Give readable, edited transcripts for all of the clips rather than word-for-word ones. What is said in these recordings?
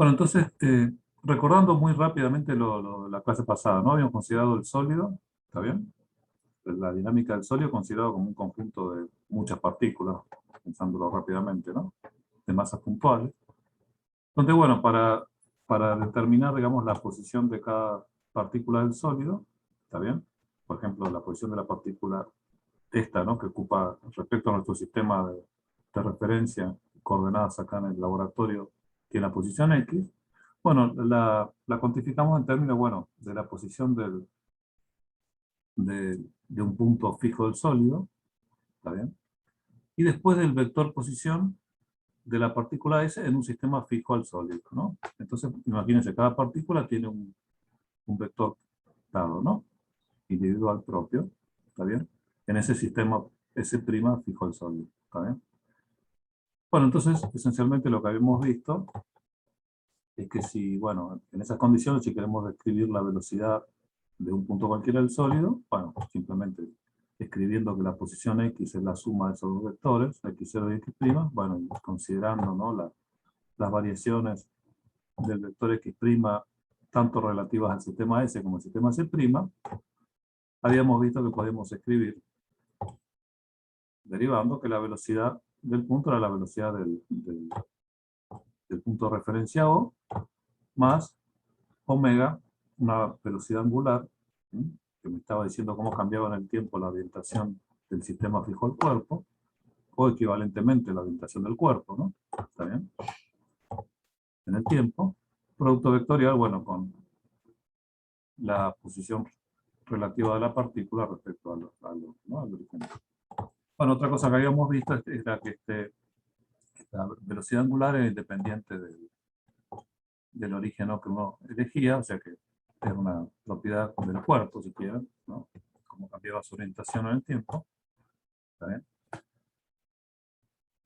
Bueno, entonces, recordando muy rápidamente la clase pasada, ¿no? Habíamos considerado el sólido, ¿está bien? La dinámica del sólido considerado como un conjunto de muchas partículas, pensándolo rápidamente, ¿no? De masas puntuales. Donde, bueno, para determinar, digamos, la posición de cada partícula del sólido, ¿está bien? Por ejemplo, la posición de la partícula esta, ¿no? Que ocupa, respecto a nuestro sistema de referencia, coordenadas acá en el laboratorio, tiene la posición X. Bueno, la cuantificamos en términos, bueno, de la posición de un punto fijo del sólido, ¿está bien? Y después del vector posición de la partícula S en un sistema fijo al sólido, ¿no? Entonces, imagínense, cada partícula tiene un vector dado, ¿no? Individual propio, ¿está bien? En ese sistema S' fijo al sólido, ¿está bien? Bueno, entonces, esencialmente lo que habíamos visto es que si, bueno, en esas condiciones, si queremos describir la velocidad de un punto cualquiera del sólido, bueno, simplemente escribiendo que la posición X es la suma de esos dos vectores, X0 y X', bueno, y considerando, ¿no? Las variaciones del vector X', tanto relativas al sistema S como al sistema C', habíamos visto que podemos escribir, derivando, que la velocidad del punto era la velocidad del punto referenciado, más omega, una velocidad angular, ¿sí? Que me estaba diciendo cómo cambiaba en el tiempo la orientación del sistema fijo al cuerpo, o equivalentemente la orientación del cuerpo, ¿no? ¿Está bien? En el tiempo. Producto vectorial, bueno, con la posición relativa de la partícula respecto ¿no? Al origen. Bueno, otra cosa que habíamos visto era que la velocidad angular es independiente del origen, ¿no? Que uno elegía, o sea que es una propiedad del cuerpo, si quieren, ¿no? Cómo cambiaba su orientación en el tiempo. ¿Está bien?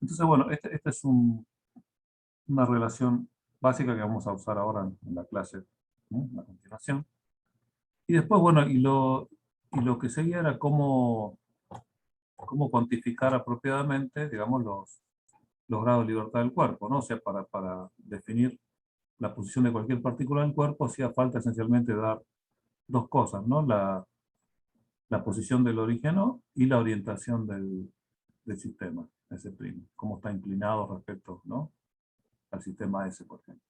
Entonces, bueno, esta es una relación básica que vamos a usar ahora en la clase, ¿no? A continuación. Y después, bueno, y lo que seguía era cómo cuantificar apropiadamente, digamos, los grados de libertad del cuerpo, ¿no? O sea, para definir la posición de cualquier partícula del cuerpo, hacía falta esencialmente dar dos cosas, ¿no? La posición del origen y la orientación del sistema, S', cómo está inclinado respecto, ¿no? Al sistema S, por ejemplo.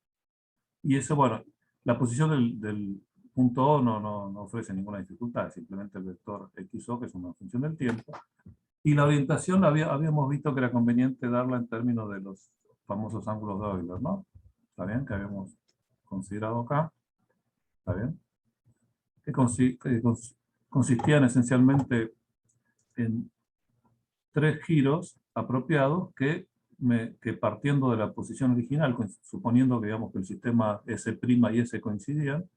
Y eso, bueno, la posición del punto O no ofrece ninguna dificultad, simplemente el vector XO, que es una función del tiempo. Y la orientación habíamos visto que era conveniente darla en términos de los famosos ángulos de Euler, ¿no? ¿Está bien? Que habíamos considerado acá. ¿Está bien? Que consistían esencialmente en tres giros apropiados que partiendo de la posición original, suponiendo que, digamos, que el sistema S' y S coincidían,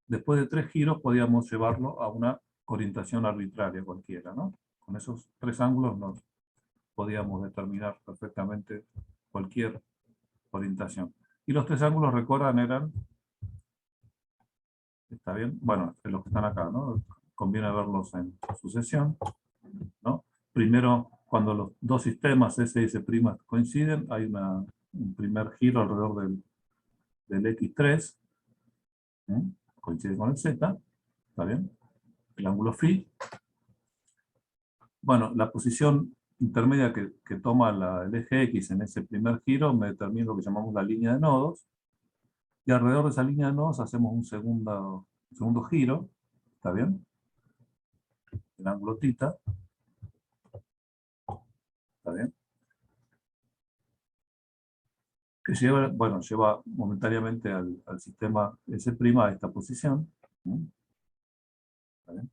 después de tres giros podíamos llevarlo a una orientación arbitraria cualquiera, ¿no? Con esos tres ángulos nos podíamos determinar perfectamente cualquier orientación. Y los tres ángulos, recuerdan, eran, ¿está bien? Bueno, los que están acá, ¿no? Conviene verlos en sucesión, ¿no? Primero, cuando los dos sistemas S y S' coinciden, hay un primer giro alrededor del X3, ¿eh? Coincide con el Z, ¿está bien? El ángulo phi. Bueno, la posición intermedia que toma el eje X en ese primer giro me determina lo que llamamos la línea de nodos, y alrededor de esa línea de nodos hacemos un segundo giro, ¿está bien? El ángulo θ, ¿está bien? Que lleva, bueno, lleva momentáneamente al sistema S' a esta posición, ¿sí? ¿Está bien?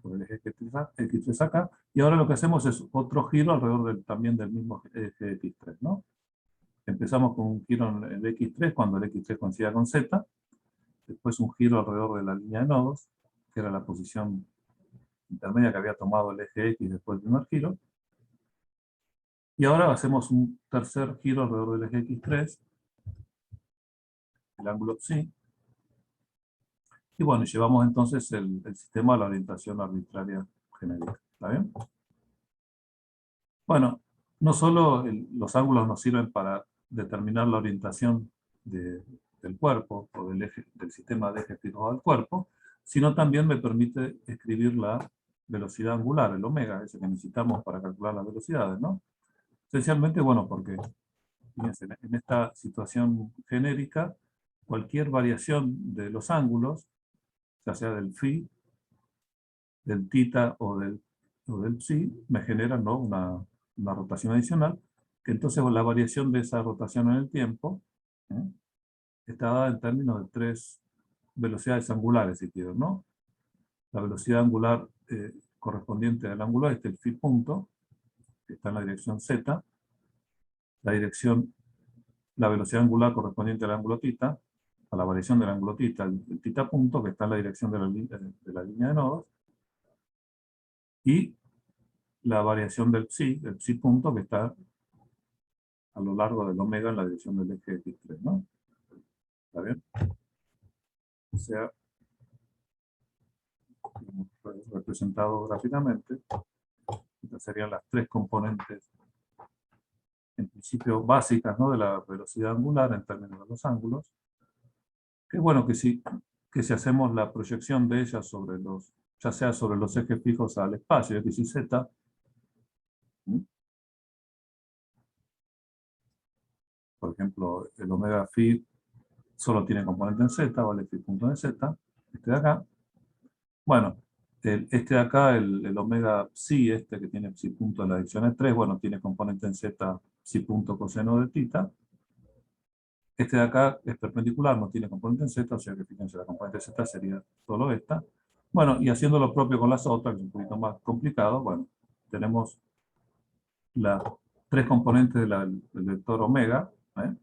Por el eje X3 acá, y ahora lo que hacemos es otro giro alrededor también del mismo eje X3, ¿no? Empezamos con un giro en el X3 cuando el X3 coincida con Z, después un giro alrededor de la línea de nodos, que era la posición intermedia que había tomado el eje X después del primer giro, y ahora hacemos un tercer giro alrededor del eje X3, el ángulo psi, y bueno, llevamos entonces el sistema a la orientación arbitraria genérica. ¿Está bien? Bueno, no solo los ángulos nos sirven para determinar la orientación del cuerpo, o del sistema de ejes fijos al cuerpo, sino también me permite escribir la velocidad angular, el omega, ese que necesitamos para calcular las velocidades, ¿no? Esencialmente, bueno, porque fíjense, en esta situación genérica, cualquier variación de los ángulos, ya sea del phi, del θ o del psi, me genera, ¿no?, una rotación adicional, que entonces la variación de esa rotación en el tiempo, ¿eh?, está dada en términos de tres velocidades angulares, si quiero, ¿no? La velocidad angular correspondiente al ángulo este, el phi punto, que está en la dirección z, la velocidad angular correspondiente al ángulo θ, a la variación del ángulo θ, el θ punto, que está en la dirección de la línea de nodos, y la variación del psi punto, que está a lo largo del omega en la dirección del eje x3, ¿no? ¿Está bien? O sea, representado gráficamente, estas serían las tres componentes, en principio básicas, ¿no?, de la velocidad angular en términos de los ángulos. Que bueno, que si hacemos la proyección de ellas sobre ya sea sobre los ejes fijos al espacio, x y z, por ejemplo, el omega phi solo tiene componente en z, vale phi punto en z, este de acá. Bueno, este de acá, el omega psi, este que tiene psi punto en la dirección de 3, bueno, tiene componente en z psi punto coseno de θ. Este de acá es perpendicular, no tiene componente en z, o sea que fíjense, la componente z sería solo esta. Bueno, y haciendo lo propio con las otras, que es un poquito más complicado, bueno, tenemos las tres componentes del vector omega, ¿eh?,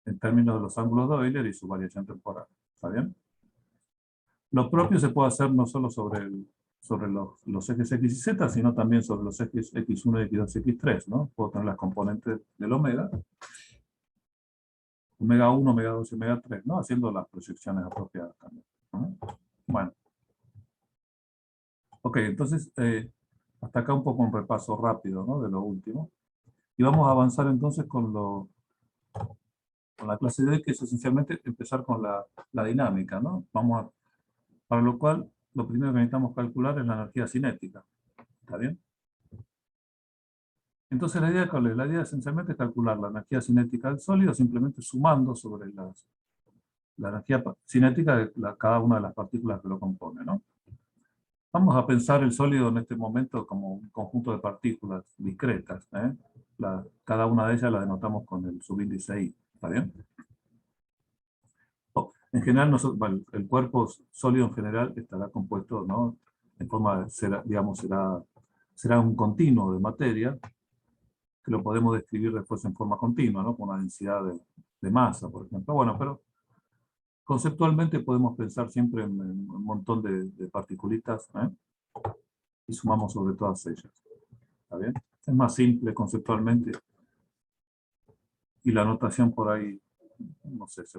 en términos de los ángulos de Euler y su variación temporal. ¿Está bien? Lo propio se puede hacer no solo sobre los ejes x y z, sino también sobre los ejes x1, x2 y x3, ¿no? Puedo tener las componentes del omega 1, omega 2 y omega 3, ¿no? Haciendo las proyecciones apropiadas también, ¿no? Bueno. Ok, entonces, hasta acá un poco un repaso rápido, ¿no?, de lo último. Y vamos a avanzar entonces con la clase de hoy, que es esencialmente empezar con la dinámica, ¿no? Para lo cual, lo primero que necesitamos calcular es la energía cinética. ¿Está bien? Entonces, ¿la idea cuál es? La idea esencialmente es calcular la energía cinética del sólido simplemente sumando sobre la energía cinética de cada una de las partículas que lo componen, ¿no? Vamos a pensar el sólido en este momento como un conjunto de partículas discretas, ¿eh? Cada una de ellas la denotamos con el subíndice I. ¿Está bien? En general, el cuerpo sólido en general estará compuesto, ¿no?, en forma, será un continuo de materia, que lo podemos describir después en forma continua, ¿no?, con una densidad de masa, por ejemplo. Bueno, pero conceptualmente podemos pensar siempre en un montón de particulitas, ¿eh?, y sumamos sobre todas ellas. ¿Está bien? Es más simple conceptualmente, y la notación por ahí, no sé, es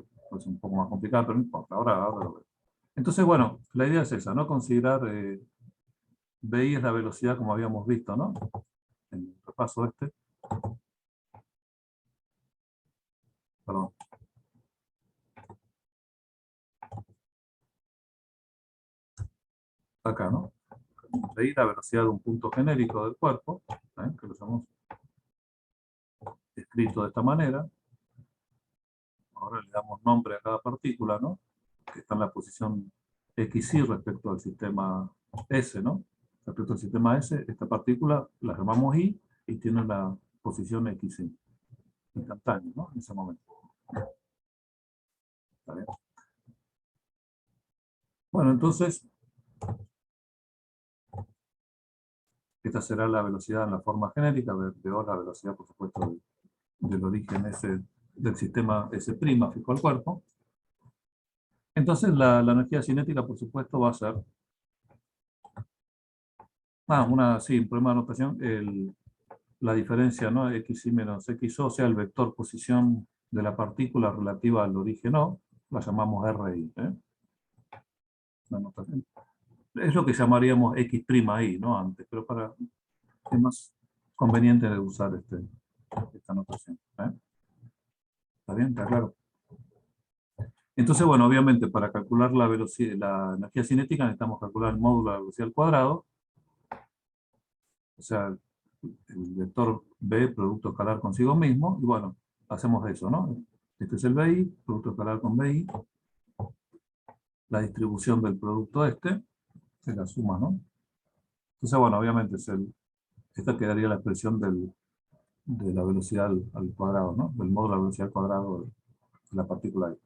un poco más complicada, pero no importa, ahora lo veo. Entonces, bueno, la idea es esa, ¿no? Considerar BI es la velocidad como habíamos visto, ¿no?, en el repaso este. Perdón. Acá, ¿no? BI, la velocidad de un punto genérico del cuerpo, ¿eh?, que lo hemos escrito de esta manera. Ahora le damos nombre a cada partícula, ¿no?, que está en la posición XY respecto al sistema S, ¿no? Respecto al sistema S, esta partícula la llamamos I y tiene la posición XY, instantánea, ¿no?, en ese momento. ¿Está bien? Bueno, entonces, esta será la velocidad en la forma genérica, veo la velocidad, por supuesto, del origen S, del sistema S' fijo al cuerpo. Entonces, la energía cinética, por supuesto, va a ser un problema de notación, la diferencia, ¿no?, XY menos XO, o sea, el vector posición de la partícula relativa al origen O, la llamamos RI, ¿eh? La notación. Es lo que llamaríamos X'I, ¿no?, antes, pero es más conveniente de usar esta notación, ¿eh? ¿Está bien? ¿Está claro? Entonces, bueno, obviamente para calcular la velocidad, la energía cinética necesitamos calcular el módulo de la velocidad al cuadrado, o sea, el vector B, producto escalar consigo mismo, y bueno, hacemos eso, ¿no? Este es el BI, producto escalar con BI, la distribución del producto este, se la suma, ¿no? Entonces, bueno, obviamente esta quedaría la expresión de la velocidad al cuadrado, ¿no? Del módulo de la velocidad al cuadrado de la partícula I,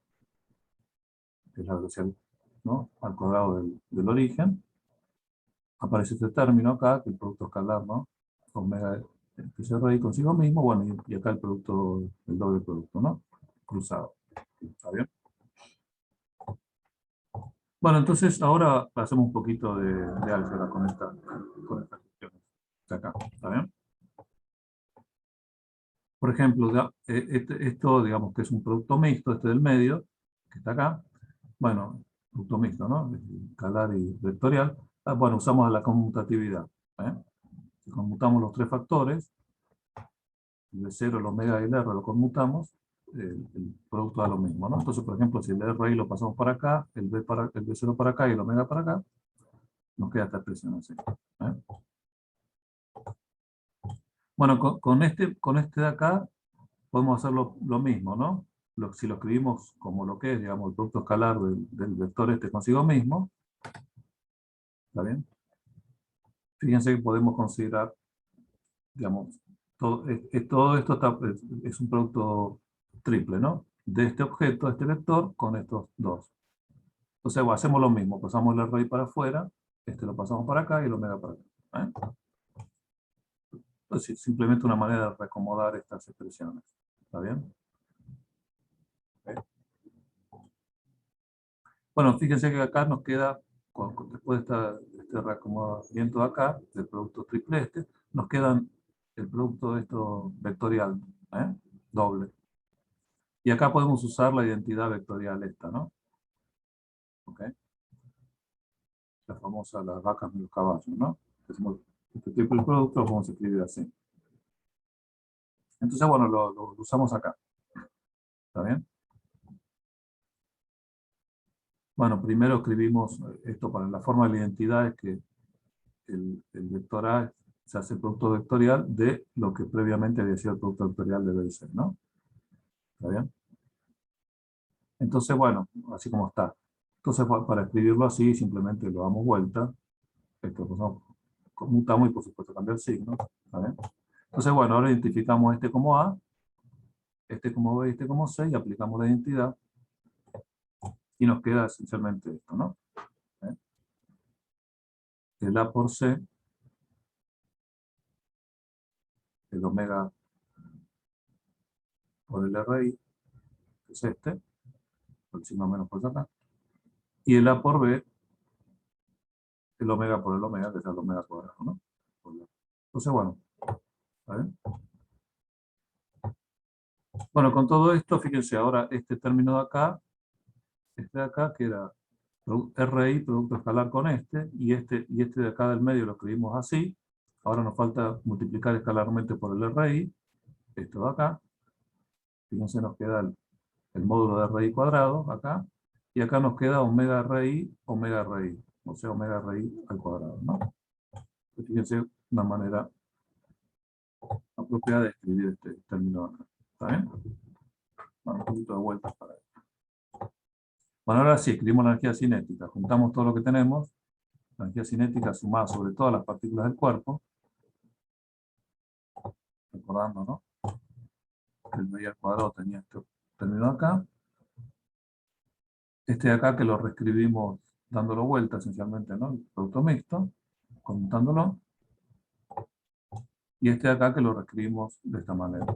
que es la velocidad, ¿no? Al cuadrado del origen. Aparece este término acá, que es el producto escalar, ¿no? Omega que se raíz consigo mismo, bueno, y acá el producto, el doble producto, ¿no? Cruzado. ¿Está bien? Bueno, entonces ahora hacemos un poquito de álgebra con estas cuestiones de acá. ¿Está bien? Por ejemplo, esto, digamos que es un producto mixto, este del medio, que está acá. Bueno, producto mixto, ¿no? Escalar y vectorial. Bueno, usamos la conmutatividad. ¿Eh? Si conmutamos los tres factores, el B0, el omega y el R lo conmutamos, el producto da lo mismo, ¿no? Entonces, por ejemplo, si el RI lo pasamos para acá, el B0 para acá y el omega para acá, nos queda esta expresión así. ¿Eh? Bueno, con este de acá podemos hacer lo mismo, ¿no? Si lo escribimos como lo que es, digamos, el producto escalar del vector este consigo mismo, ¿está bien? Fíjense que podemos considerar, digamos, todo esto es un producto triple, ¿no? De este objeto, este vector, con estos dos. Entonces, bueno, hacemos lo mismo, pasamos el RI para afuera, este lo pasamos para acá y el omega para acá. ¿Eh? Entonces, simplemente una manera de reacomodar estas expresiones. ¿Está bien? ¿Ok? Bueno, fíjense que acá nos queda, después de este reacomodamiento de acá, del producto triple este, nos quedan el producto de esto vectorial, ¿eh? Doble. Y acá podemos usar la identidad vectorial esta, ¿no? ¿Ok? La famosa, las vacas y los caballos, ¿no? Este triple producto lo podemos escribir así. Entonces, bueno, lo usamos acá. ¿Está bien? Bueno, primero escribimos esto para la forma de la identidad, es que el vector A se hace el producto vectorial de lo que previamente había sido el producto vectorial de B y C, ¿no? ¿Está bien? Entonces, bueno, así como está. Entonces, para escribirlo así, simplemente lo damos vuelta. Esto pues, no, conmutamos y por supuesto cambia el signo. ¿Está bien? Entonces, bueno, ahora identificamos este como A, este como B y este como C, y aplicamos la identidad, y nos queda esencialmente esto, ¿no? ¿Eh? El A por C, el omega por el RI, que es este, el signo menos por acá, y el A por B, el omega por el omega, que es el omega cuadrado, ¿no? Entonces, bueno, ¿vale? Bueno, con todo esto, fíjense, ahora este término de acá, este de acá, que era RI, producto escalar con y este de acá del medio lo escribimos así. Ahora nos falta multiplicar escalarmente por el RI, esto de acá. Fíjense, nos queda el módulo de RI cuadrado, acá. Y acá nos queda omega RI, o sea, omega RI al cuadrado, ¿no? Fíjense una manera apropiada de escribir este término acá. ¿Está bien? Bueno, un poquito de vueltas para esto. Bueno, ahora sí, escribimos la energía cinética. Juntamos todo lo que tenemos. La energía cinética sumada sobre todas las partículas del cuerpo. Recordando, ¿no? Que el medio al cuadrado tenía esto término acá. Este de acá que lo reescribimos dándolo vuelta esencialmente, ¿no? El producto mixto, conmutándolo. Y este de acá que lo reescribimos de esta manera.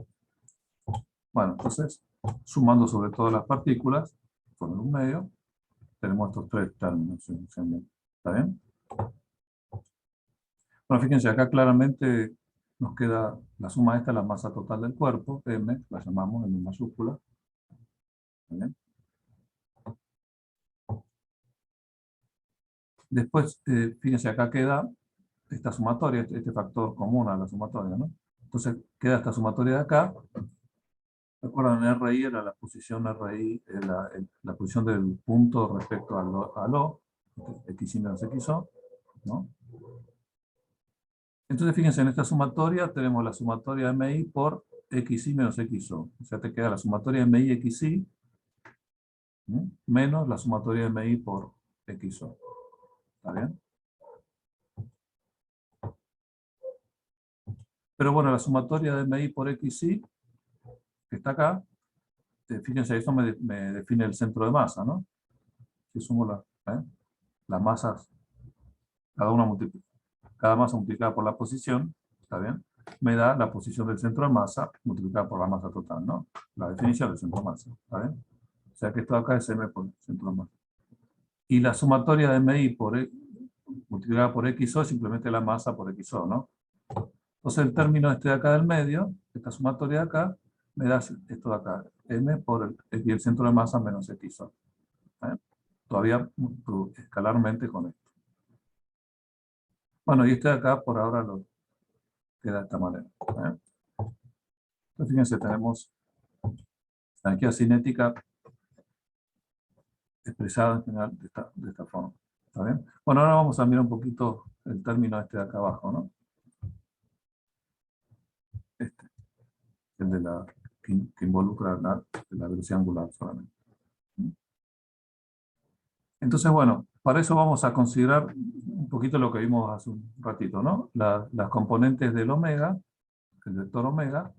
Bueno, entonces, sumando sobre todas las partículas, con un medio, tenemos estos tres términos esencialmente. ¿Está bien? Bueno, fíjense, acá claramente nos queda la suma esta, la masa total del cuerpo, M, la llamamos en mayúscula. ¿Está bien? Después, fíjense, acá queda esta sumatoria, este factor común a la sumatoria, ¿no? Entonces queda esta sumatoria de acá, ¿Recuerdan? RI era la posición RI, la posición del punto respecto al O, X menos XO, ¿no? Entonces, fíjense, en esta sumatoria tenemos la sumatoria MI por XI menos XO. O sea, te queda la sumatoria MI XI, ¿sí? Menos la sumatoria MI por XO. ¿Está bien? Pero bueno, la sumatoria de MI por XI, que está acá, fíjense, esto me define el centro de masa, ¿no? Si sumo las masas, cada masa multiplicada por la posición, ¿está bien? Me da la posición del centro de masa multiplicada por la masa total, ¿no? La definición del centro de masa, ¿está bien? O sea que esto acá es M por centro de masa. Y la sumatoria de MI multiplicada por XO es simplemente la masa por XO, ¿no? Entonces el término este de acá del medio, esta sumatoria de acá, me da esto de acá, M por el centro de masa menos XO. ¿Eh? Todavía escalarmente con esto. Bueno, y este de acá por ahora lo queda de esta manera. Entonces fíjense, tenemos la energía cinética expresada en general de esta forma. ¿Está bien? Bueno, ahora vamos a mirar un poquito el término este de acá abajo, ¿no? Este, el de que involucra la velocidad angular solamente. Entonces, bueno, para eso vamos a considerar un poquito lo que vimos hace un ratito, ¿no? Las componentes del omega, el vector omega,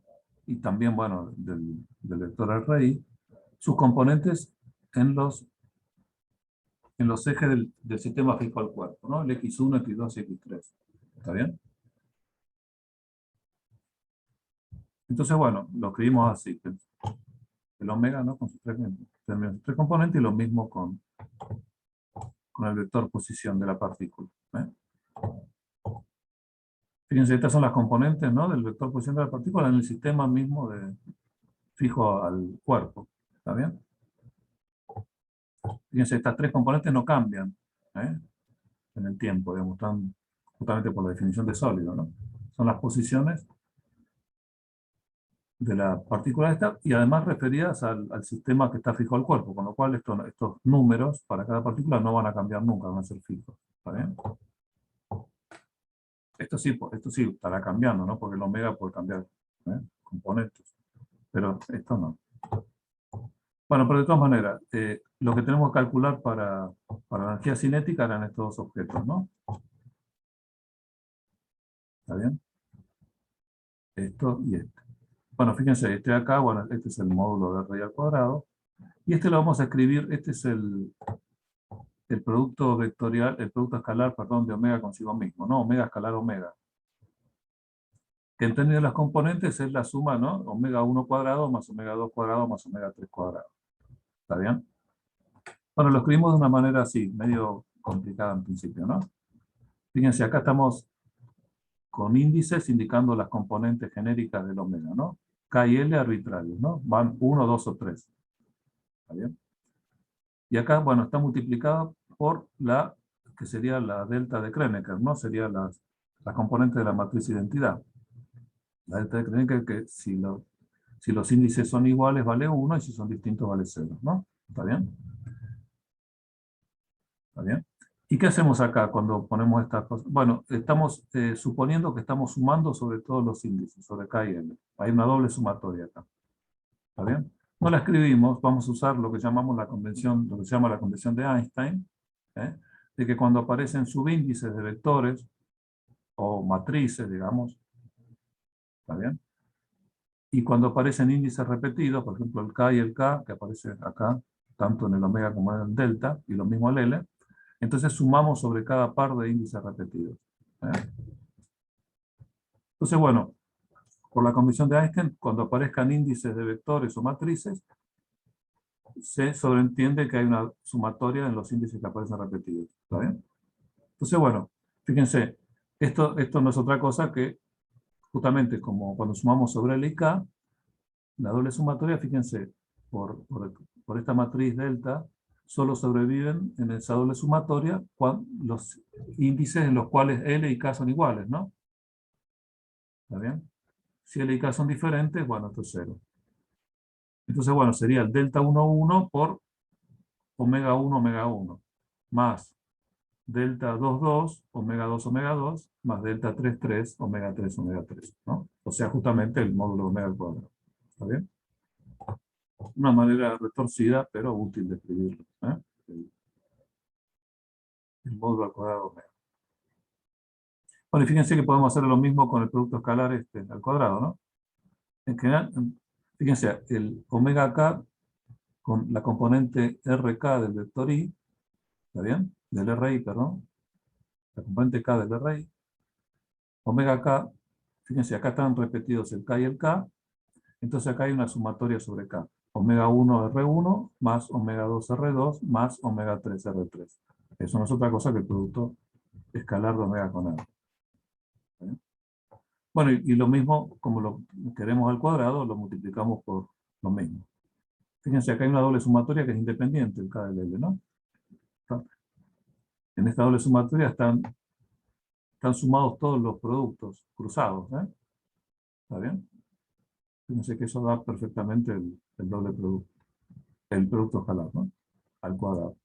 y también, bueno, del vector RI, sus componentes en los ejes del sistema fijo al cuerpo, ¿no? El X1, X2 y X3. ¿Está bien? Entonces, bueno, lo escribimos así. El omega, ¿no? Con sus tres componentes y lo mismo con el vector posición de la partícula. Fíjense, estas son las componentes, ¿no? Del vector posición de la partícula en el sistema mismo fijo al cuerpo. ¿Está bien? Fíjense, estas tres componentes no cambian en el tiempo, digamos, están justamente por la definición de sólido, ¿no? Son las posiciones de la partícula esta y además referidas al sistema que está fijo al cuerpo, con lo cual estos números para cada partícula no van a cambiar nunca, van a ser fijos. ¿Está bien? Esto sí estará cambiando, ¿no? Porque el omega puede cambiar componentes, pero esto no. Bueno, pero de todas maneras, lo que tenemos que calcular para la energía cinética eran estos dos objetos, ¿no? ¿Está bien? Esto y este. Bueno, fíjense, este de acá, bueno, este es el módulo de R al cuadrado, y este lo vamos a escribir, este es el producto vectorial, el producto escalar, perdón, de omega consigo mismo, ¿no? Omega escalar omega. Que en términos de las componentes es la suma, ¿no? Omega 1 cuadrado más omega 2 cuadrado más omega 3 cuadrado. ¿Está bien? Bueno, lo escribimos de una manera así, medio complicada en principio, ¿no? Fíjense, acá estamos con índices indicando las componentes genéricas del omega, ¿no? K y L arbitrarios, ¿no? Van 1, 2 o 3. ¿Está bien? Y acá, bueno, está multiplicado por que sería la delta de Kronecker, ¿no? Sería las componentes de la matriz identidad. La delta de Kronecker, que si los índices son iguales vale 1 y si son distintos vale 0, ¿no? ¿Está bien? ¿Está bien? ¿Y qué hacemos acá cuando ponemos estas cosas? Bueno, estamos suponiendo que estamos sumando sobre todos los índices, sobre K y L. Hay una doble sumatoria acá. ¿Está bien? No la escribimos, vamos a usar lo que llamamos la convención, lo que se llama la convención de Einstein, de que cuando aparecen subíndices de vectores o matrices, digamos, ¿está bien? Y cuando aparecen índices repetidos, por ejemplo el K y el K, que aparece acá, tanto en el omega como en el delta, y lo mismo el L, entonces sumamos sobre cada par de índices repetidos. Entonces, bueno, por la convención de Einstein, cuando aparezcan índices de vectores o matrices, se sobreentiende que hay una sumatoria en los índices que aparecen repetidos. ¿Está bien? Entonces, bueno, fíjense, esto no es otra cosa que justamente como cuando sumamos sobre L y K, la doble sumatoria, fíjense, por esta matriz delta, solo sobreviven en esa doble sumatoria los índices en los cuales L y K son iguales, ¿no? ¿Está bien? Si L y K son diferentes, bueno, esto es 0. Entonces, bueno, sería el delta 1, 1 por omega 1, omega 1, más delta 2, 2, omega 2, omega 2, más delta 3, 3, omega 3, omega 3, ¿no? O sea, justamente el módulo omega al cuadrado. ¿Está bien? Una manera retorcida, pero útil de escribirlo. ¿Eh? El módulo al cuadrado omega. Bueno, y fíjense que podemos hacer lo mismo con el producto escalar al cuadrado, ¿no? En general, fíjense, el omega k con la componente rk del vector i, ¿está bien? Del RI, perdón. La componente k del RI. Omega k, fíjense, acá están repetidos el k y el k, entonces acá hay una sumatoria sobre k. Omega 1 R1 más omega 2 R2 más omega 3 R3. Eso no es otra cosa que el producto escalar de omega con R. ¿Sí? Bueno, y lo mismo, como lo queremos al cuadrado, lo multiplicamos por lo mismo. Fíjense, acá hay una doble sumatoria que es independiente, el k del L, ¿no? En esta doble sumatoria están sumados todos los productos cruzados, ¿eh? ¿Está bien? Fíjense que eso da perfectamente el doble producto, el producto escalar, ¿no? Al cuadrado.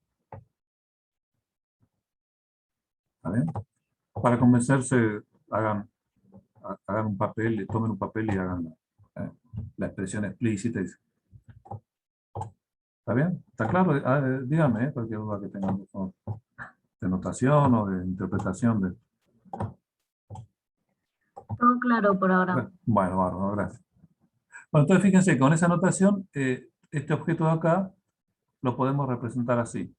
¿Está bien? Para convencerse, hagan un papel, tomen un papel y hagan la expresión explícita. ¿Está bien? ¿Está claro? Dígame, cualquier duda que tengan, por favor, de notación o de interpretación de... Todo claro por ahora. Bueno, bárbaro, gracias. Bueno, entonces fíjense, con esa notación, este objeto de acá lo podemos representar así,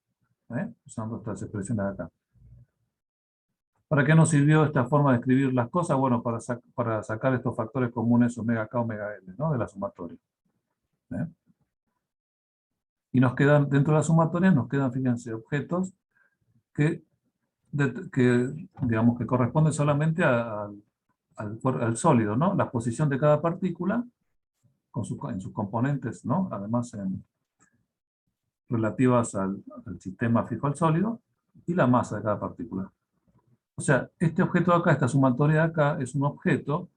usando estas expresiones de acá. ¿Para qué nos sirvió esta forma de escribir las cosas? Bueno, para sacar estos factores comunes omega k, omega l, ¿no? De la sumatoria. ¿Eh? Y nos quedan, dentro de la sumatoria, nos quedan, fíjense, objetos que digamos, que corresponden solamente al sólido, ¿no? La posición de cada partícula en sus componentes, ¿no? Además, relativas al sistema fijo al sólido y la masa de cada partícula. O sea, este objeto de acá, esta sumatoria de acá, es un objeto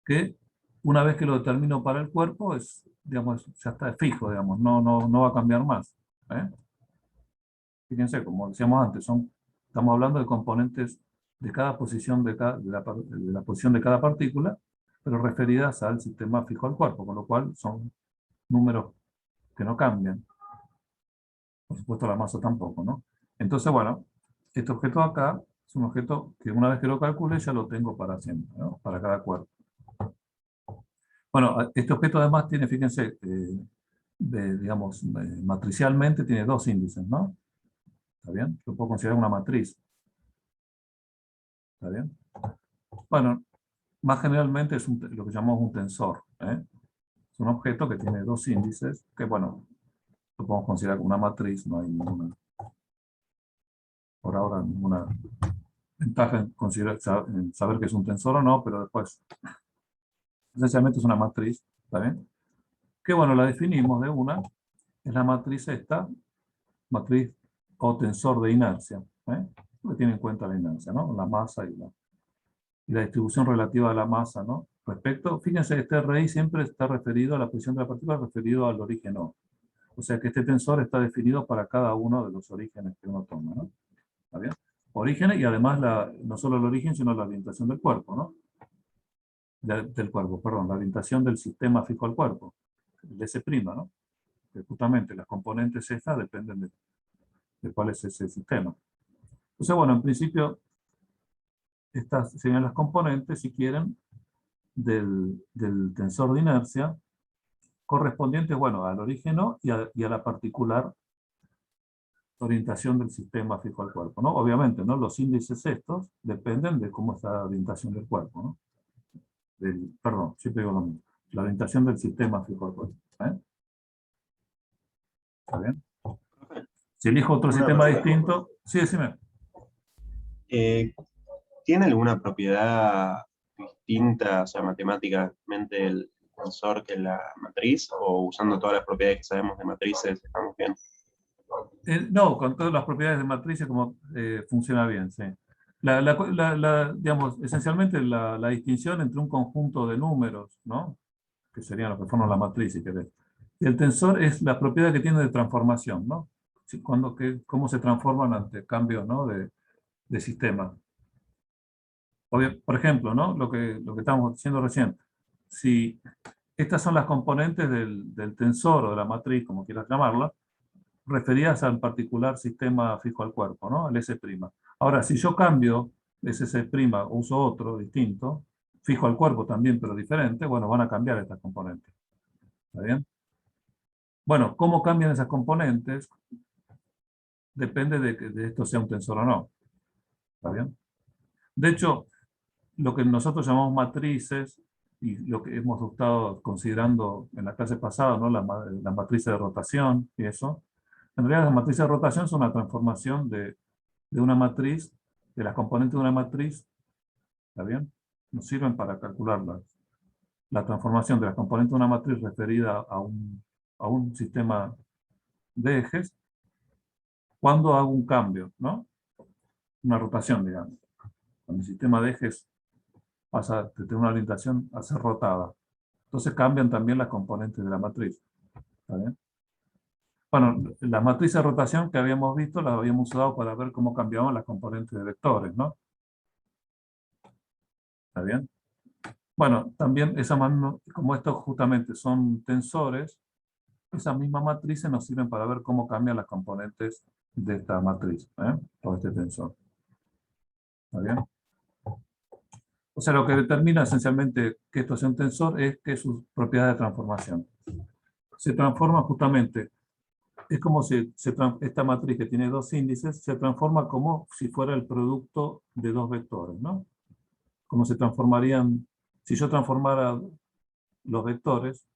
que una vez que lo determino para el cuerpo, digamos, ya está fijo, digamos, no va a cambiar más. ¿Eh? Fíjense, como decíamos antes, estamos hablando de componentes de cada posición de la posición de cada partícula, pero referidas al sistema fijo al cuerpo, con lo cual son números que no cambian. Por supuesto, la masa tampoco, ¿no? Entonces, bueno, este objeto de acá es un objeto que una vez que lo calcule ya lo tengo para siempre, ¿no? Para cada cuerpo. Bueno, este objeto además tiene, fíjense, digamos, matricialmente tiene dos índices, ¿no? ¿Está bien? Lo puedo considerar una matriz. ¿Está bien? Bueno, más generalmente es lo que llamamos un tensor. Es un objeto que tiene dos índices, que bueno, lo podemos considerar como una matriz, no hay por ahora ninguna ventaja en saber que es un tensor o no, pero después, esencialmente es una matriz, ¿está bien? Que bueno, la definimos de una, es la matriz esta, matriz o tensor de inercia, que tiene en cuenta la inercia, ¿no? La masa y la distribución relativa de la masa, ¿no? Fíjense, este RI siempre está referido a la posición de la partícula, referido al origen O. O sea que este tensor está definido para cada uno de los orígenes que uno toma, ¿no? ¿Está bien? Orígenes y además no solo el origen, sino la orientación del cuerpo, ¿no? Del cuerpo, perdón, la orientación del sistema fijo al cuerpo, el S', ¿no? Que justamente las componentes estas dependen de cuál es ese sistema. Entonces, bueno, en principio, estas serían las componentes, si quieren, del tensor de inercia, correspondientes, bueno, al origen O y a la particular orientación del sistema fijo al cuerpo, ¿no? Obviamente, ¿no? Los índices estos dependen de cómo está la orientación del cuerpo, ¿no? Perdón, siempre digo lo mismo. La orientación del sistema fijo al cuerpo. ¿Está bien? Si elijo otro Una sistema pregunta. distinto, sí, decime. ¿Tiene alguna propiedad distinta, o sea, matemáticamente el tensor que la matriz, o usando todas las propiedades que sabemos de matrices estamos bien? No, con todas las propiedades de matrices como funciona bien, sí. Digamos, esencialmente la distinción entre un conjunto de números, ¿no? que serían lo que forman la matriz, si querés. Y el tensor es la propiedad que tiene de transformación, ¿no? Cómo se transforman ante cambios, ¿no? de sistema. Por ejemplo, ¿no? Lo que estábamos diciendo recién. Si estas son las componentes del tensor o de la matriz, como quieras llamarla, referidas al particular sistema fijo al cuerpo, ¿no? El S'. Ahora, si yo cambio ese S' o uso otro distinto, fijo al cuerpo también, pero diferente, bueno, van a cambiar estas componentes. ¿Está bien? Bueno, ¿cómo cambian esas componentes? Depende de que esto sea un tensor o no. ¿Está bien? De hecho, lo que nosotros llamamos matrices, y lo que hemos estado considerando en la clase pasada, ¿no? La matriz de rotación y eso, en realidad las matrices de rotación son una transformación de una matriz, de las componentes de una matriz, ¿está bien? Nos sirven para calcular la transformación de las componentes de una matriz referida a un sistema de ejes, cuando hago un cambio, ¿no? Una rotación, digamos. Cuando el sistema de ejes pasa de tener una orientación a ser rotada. Entonces cambian también las componentes de la matriz. ¿Está bien? Bueno, las matrices de rotación que habíamos visto las habíamos usado para ver cómo cambiaban las componentes de vectores, ¿no? ¿Está bien? Bueno, también como estos justamente son tensores, esas mismas matrices nos sirven para ver cómo cambian las componentes de esta matriz, o este tensor. ¿Está bien? O sea, lo que determina esencialmente que esto sea un tensor es que sus propiedades de transformación. Se transforma justamente, es como si esta matriz que tiene dos índices se transforma como si fuera el producto de dos vectores, ¿no? Como se transformarían, si yo transformara los vectores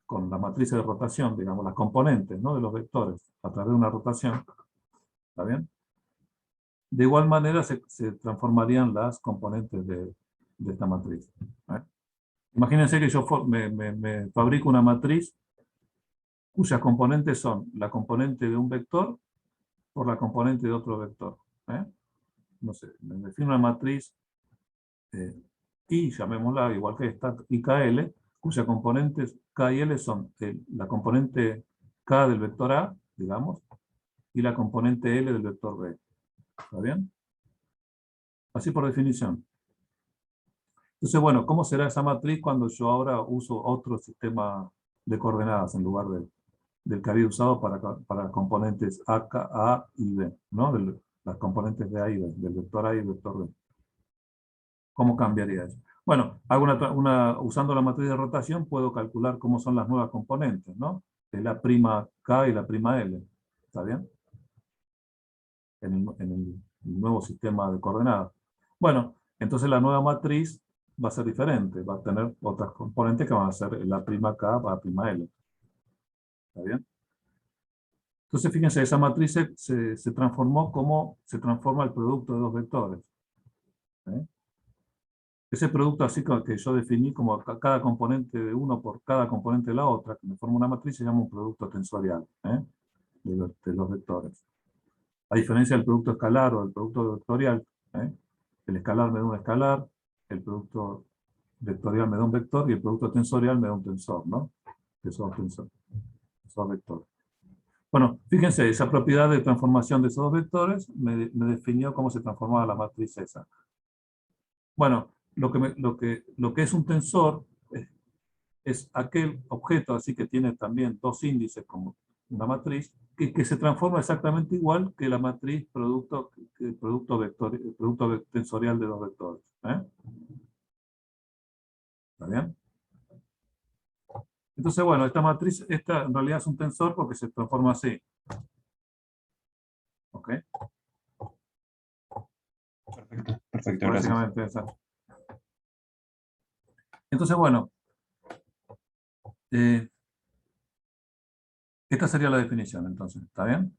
con la matriz de rotación, digamos, las componentes, ¿no? de los vectores a través de una rotación, ¿está bien? De igual manera se transformarían las componentes de esta matriz. Imagínense que yo me fabrico una matriz cuyas componentes son la componente de un vector por la componente de otro vector. No sé, me defino una matriz I, llamémosla igual que esta, IKL, cuyas componentes K y L son la componente K del vector A, digamos, y la componente L del vector B. ¿Está bien? Así por definición. Entonces, bueno, ¿cómo será esa matriz cuando yo ahora uso otro sistema de coordenadas en lugar del que había usado para las componentes A, y B, ¿no? Las componentes de A y B, del vector A y el vector B. ¿Cómo cambiaría eso? Bueno, usando la matriz de rotación puedo calcular cómo son las nuevas componentes, ¿no? De la prima K y la prima L. ¿Está bien? En el nuevo sistema de coordenadas. Bueno, entonces la nueva matriz va a ser diferente. Va a tener otras componentes que van a ser la prima K para la prima L. ¿Está bien? Entonces, fíjense, esa matriz se transformó como se transforma el producto de dos vectores. Ese producto así que yo definí como cada componente de uno por cada componente de la otra, que me forma una matriz, se llama un producto tensorial de los vectores. A diferencia del producto escalar o del producto vectorial, el escalar me da un escalar, el producto vectorial me da un vector y el producto tensorial me da un tensor, ¿no? Esos vectores. Bueno, fíjense, esa propiedad de transformación de esos dos vectores me definió cómo se transformaba la matriz esa. Bueno, lo que es un tensor es aquel objeto así que tiene también dos índices como una matriz, que se transforma exactamente igual que la matriz producto tensorial de dos vectores. ¿Está bien? Entonces, bueno, esta matriz, en realidad es un tensor porque se transforma así. ¿Ok? Perfecto, gracias. Básicamente esa. Entonces, bueno, esta sería la definición, entonces, ¿está bien?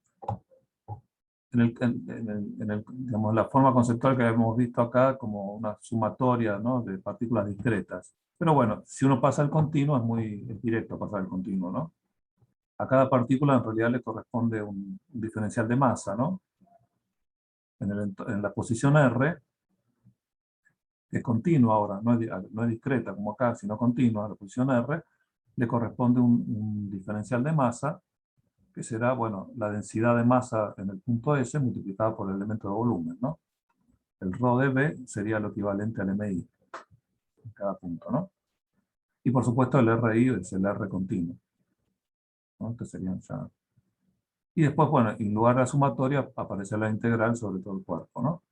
Digamos, la forma conceptual que hemos visto acá como una sumatoria, ¿no? de partículas discretas. Pero bueno, si uno pasa al continuo, es directo pasar al continuo, ¿no? A cada partícula en realidad le corresponde un diferencial de masa, ¿no? En la posición R, que es continua ahora, no es discreta como acá, sino continua, la posición R, le corresponde un diferencial de masa, que será, bueno, la densidad de masa en el punto S multiplicada por el elemento de volumen, ¿no? El ρ de B sería lo equivalente al MI en cada punto, ¿no? Y por supuesto el RI es el R continuo, ¿no? Que serían ya... Y después, bueno, en lugar de la sumatoria aparece la integral sobre todo el cuerpo, ¿no?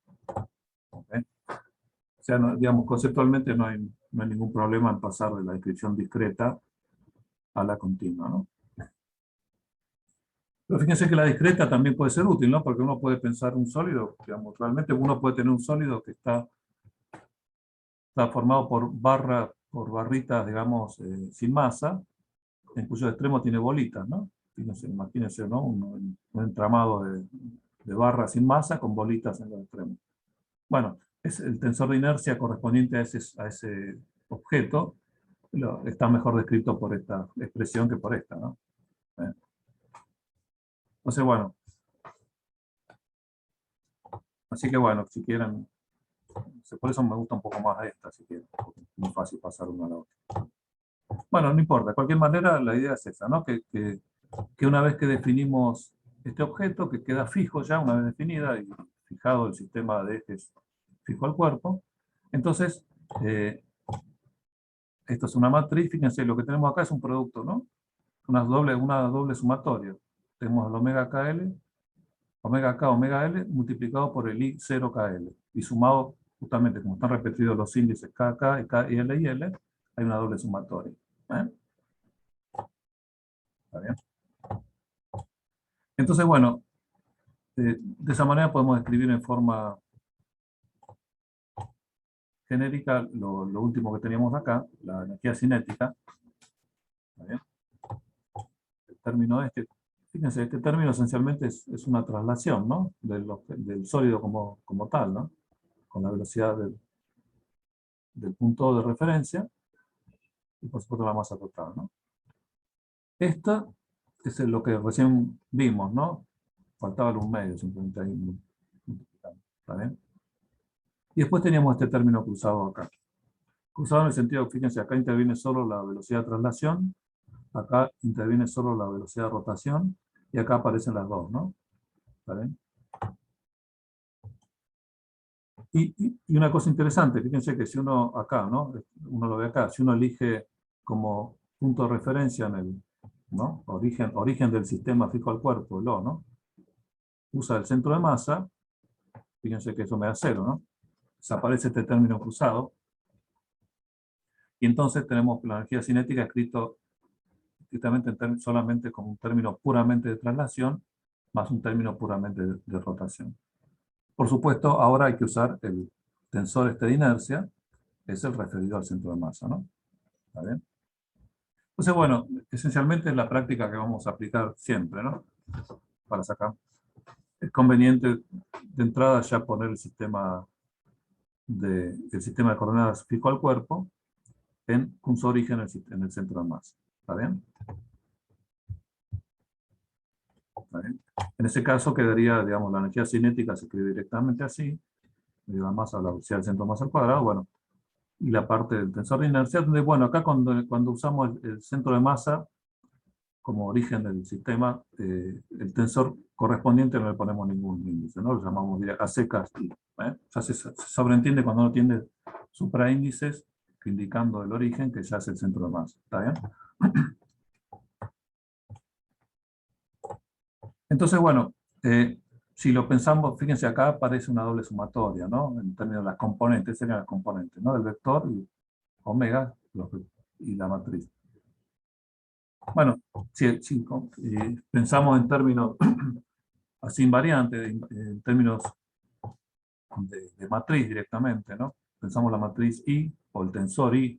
¿Okay? O sea, digamos, conceptualmente no hay ningún problema en pasar de la descripción discreta a la continua, ¿no? Pero fíjense que la discreta también puede ser útil, ¿no? Porque uno puede pensar un sólido, digamos, realmente uno puede tener un sólido que está formado por barritas, digamos, sin masa, en cuyo extremo tiene bolitas, ¿no? Fíjense, imagínense, ¿no? Un entramado de barras sin masa con bolitas en los extremos. Bueno, es el tensor de inercia correspondiente a ese objeto está mejor descrito por esta expresión que por esta, ¿no? Entonces, bueno. Así que bueno, si quieren, por eso me gusta un poco más esta, si quieren, porque es muy fácil pasar una a la otra. Bueno, no importa, de cualquier manera la idea es esa, ¿no? Que una vez que definimos este objeto, que queda fijo ya, una vez definida y fijado el sistema de ejes fijo al cuerpo, entonces, esto es una matriz, fíjense, lo que tenemos acá es un producto, ¿no? Una doble sumatoria. Tenemos el omega KL, omega K, omega L, multiplicado por el I0KL. Y sumado, justamente, como están repetidos los índices KK, K, y L, hay una doble sumatoria. ¿Está bien? Entonces, bueno, de esa manera podemos escribir en forma genérica lo último que teníamos acá, la energía cinética. ¿Está bien? El término este, fíjense, este término esencialmente es una traslación, ¿no? Del sólido como tal, ¿no? Con la velocidad del punto de referencia y por supuesto la masa total, ¿no? Esta es lo que recién vimos, ¿no? Faltaba un medio, simplemente ahí multiplicando. ¿Está bien? Y después teníamos este término cruzado acá. Cruzado en el sentido, fíjense, acá interviene solo la velocidad de traslación, acá interviene solo la velocidad de rotación, y acá aparecen las dos, ¿no? ¿Está bien? Y una cosa interesante, fíjense que si uno acá, ¿no? Uno lo ve acá, si uno elige como punto de referencia en el, ¿no? Origen del sistema fijo al cuerpo, el O, ¿no? Usa el centro de masa, fíjense que eso me da cero, ¿no? Desaparece este término cruzado, y entonces tenemos la energía cinética escrito estrictamente solamente como un término puramente de traslación, más un término puramente de rotación. Por supuesto, ahora hay que usar el tensor este de inercia, que es el referido al centro de masa, ¿no? ¿Está bien? Entonces, bueno, esencialmente es la práctica que vamos a aplicar siempre, ¿no? Para sacar. Es conveniente de entrada ya poner el sistema de coordenadas fijo al cuerpo con su origen en el centro de masa. ¿Está bien? ¿Está bien? En ese caso quedaría, digamos, la energía cinética se escribe directamente así, la masa a la velocidad del centro de masa al cuadrado, bueno, y la parte del tensor de inercia, donde, bueno, acá cuando usamos el centro de masa como origen del sistema, el tensor correspondiente no le ponemos ningún índice, ¿no? Lo llamamos a secas I. Ya se sobreentiende cuando uno tiene supraíndices que indicando el origen que ya es el centro de masa. ¿Está bien? Entonces, bueno, si lo pensamos, fíjense acá aparece una doble sumatoria, ¿no? En términos de las componentes, serían las componentes, ¿no? Del vector y omega y la matriz. Bueno, si pensamos en términos así invariantes, en términos de matriz directamente, ¿no? Pensamos la matriz I o el tensor I,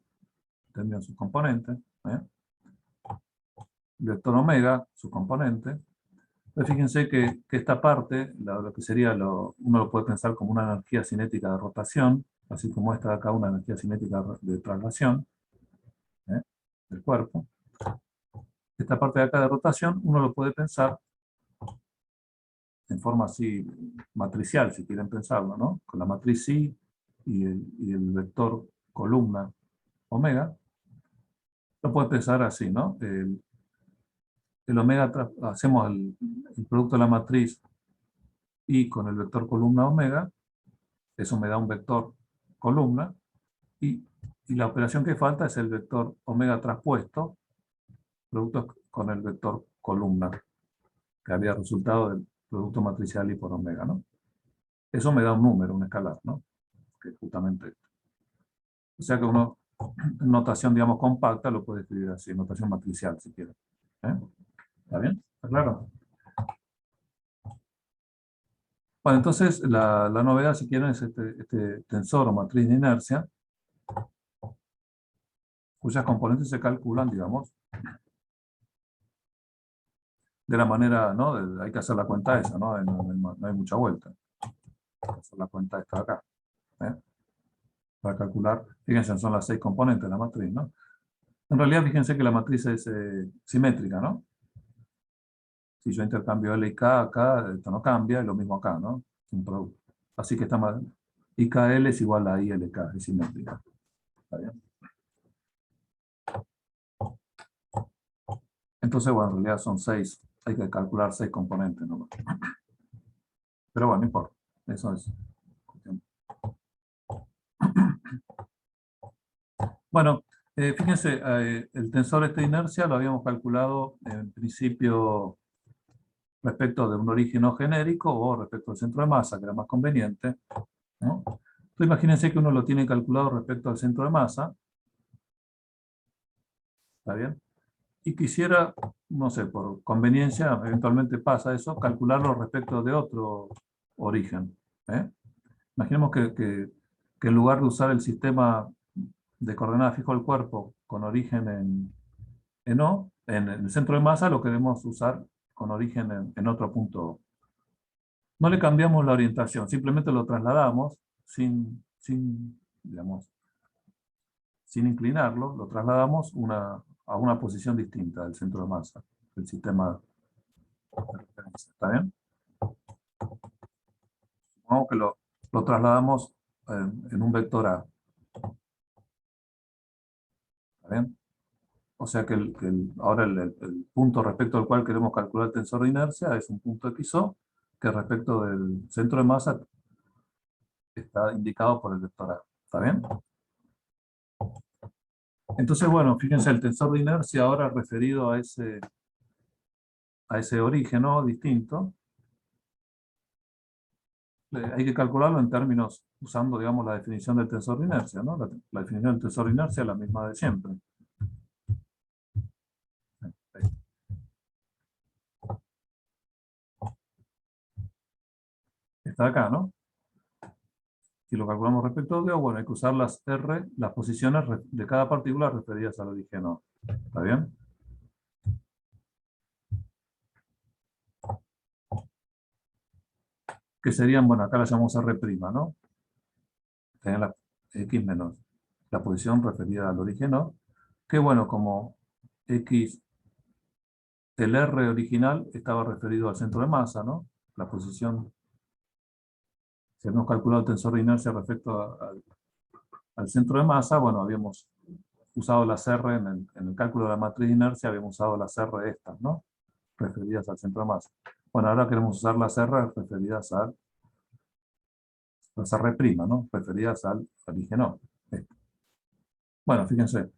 en términos de sus componentes, el vector omega, su componente. Pero fíjense que esta parte, lo que sería, uno lo puede pensar como una energía cinética de rotación, así como esta de acá, una energía cinética de traslación del cuerpo. Esta parte de acá de rotación, uno lo puede pensar en forma así matricial, si quieren pensarlo, ¿no? Con la matriz I y el vector columna omega, Lo puedes pensar así, ¿no? El omega, hacemos el producto de la matriz y con el vector columna omega, eso me da un vector columna, y la operación que falta es el vector omega traspuesto, producto con el vector columna, que había resultado del producto matricial y por omega, ¿no? Eso me da un número, un escalar, ¿no? Que es justamente esto. O sea que uno, en notación, digamos, compacta, lo puede escribir así, notación matricial, si quiere. ¿Está bien? ¿Está claro? Bueno, entonces, la novedad, si quieren, es este tensor o matriz de inercia, cuyas componentes se calculan, digamos, de la manera, ¿no? Hay que hacer la cuenta esa, ¿no? No hay mucha vuelta. Hay que hacer la cuenta esta de acá. Para calcular, fíjense, son las 6 componentes de la matriz, ¿no? En realidad, fíjense que la matriz es simétrica, ¿no? Si yo intercambio L y K acá, esto no cambia, y lo mismo acá, ¿no? Es un producto. Así que IKL es igual a ILK, es simétrica. ¿Está bien? Entonces, bueno, en realidad son 6, hay que calcular 6 componentes, ¿no? Pero bueno, no importa, eso es. Bueno, fíjense, el tensor de inercia lo habíamos calculado en principio respecto de un origen no genérico o respecto al centro de masa, que era más conveniente, ¿no? Entonces imagínense que uno lo tiene calculado respecto al centro de masa, ¿está bien? Y quisiera, no sé, por conveniencia, eventualmente pasa eso, calcularlo respecto de otro origen. Imaginemos que en lugar de usar el sistema de coordenadas fijo del cuerpo con origen en O, en el centro de masa lo queremos usar con origen en otro punto. No le cambiamos la orientación, simplemente lo trasladamos digamos, sin inclinarlo, lo trasladamos a una posición distinta del centro de masa del sistema de referencia. ¿Está bien? Supongamos que lo trasladamos en un vector A. ¿Está bien? O sea que ahora el punto respecto al cual queremos calcular el tensor de inercia es un punto XO que respecto del centro de masa está indicado por el vector A. ¿Está bien? Entonces, bueno, fíjense, el tensor de inercia ahora referido a ese origen, ¿no? Distinto, hay que calcularlo en términos usando, digamos, la definición del tensor de inercia, ¿no? La definición del tensor de inercia es la misma de siempre. Está acá, ¿no? Si lo calculamos respecto a D, bueno, hay que usar las posiciones de cada partícula referidas al origen O. ¿Está bien? Que serían, bueno, acá las llamamos R', ¿no? Tenían la X menos la posición referida al origen O, que bueno, como X, el R original estaba referido al centro de masa, ¿no? La posición, si habíamos calculado el tensor de inercia respecto al centro de masa, bueno, habíamos usado las R en el cálculo de la matriz de inercia, habíamos usado las R estas, ¿no? Referidas al centro de masa. Bueno, ahora queremos usar las R referidas las R', ¿no? Referidas al origen O. Bueno, fíjense.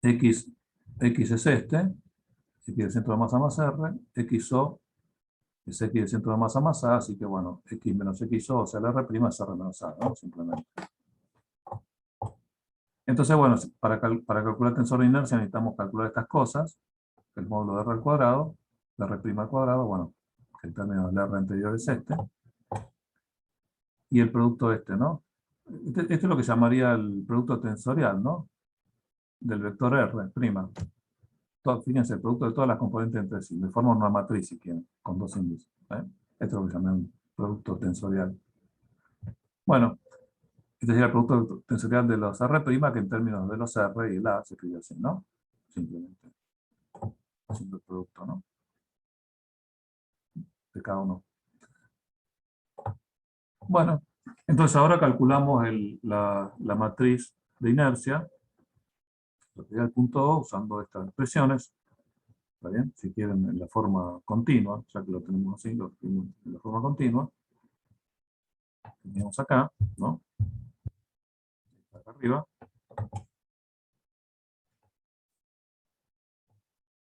X es este, X del centro de masa más R, XO es X del centro de masa más A, así que bueno, X menos XO, o sea, la R' es R menos A, ¿no? Simplemente. Entonces, bueno, para calcular el tensor de inercia necesitamos calcular estas cosas, el módulo de R al cuadrado, de R' al cuadrado, bueno, el término del R anterior es este, y el producto este, ¿no? Este es lo que llamaría el producto tensorial, ¿no? Del vector R'. Fíjense, el producto de todas las componentes entre sí, de forma una matriz, si quieren, con dos índices. Esto es lo que llaman producto tensorial. Bueno, este sería el producto tensorial de los R', que en términos de los R y el A se escribe así, ¿no? Simplemente haciendo el producto, ¿no? De cada uno. Bueno, entonces ahora calculamos la matriz de inercia, propiedad del punto O, usando estas expresiones, ¿está bien? Si quieren en la forma continua, ya que lo tenemos así, lo tenemos en la forma continua, tenemos acá, ¿no? Acá arriba.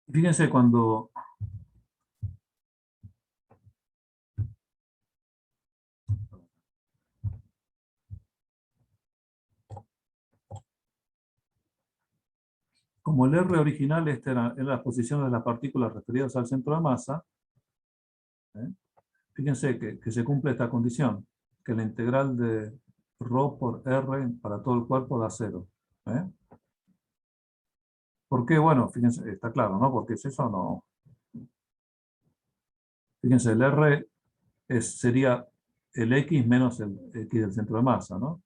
Y fíjense cuando como el R original era las posiciones de las partículas referidas al centro de masa, ¿eh? Fíjense que se cumple esta condición, que la integral de ρ por R para todo el cuerpo da 0. ¿Eh? ¿Por qué? Bueno, fíjense, está claro, ¿no? Porque es eso, no. Fíjense, el R sería el X menos el X del centro de masa, ¿no?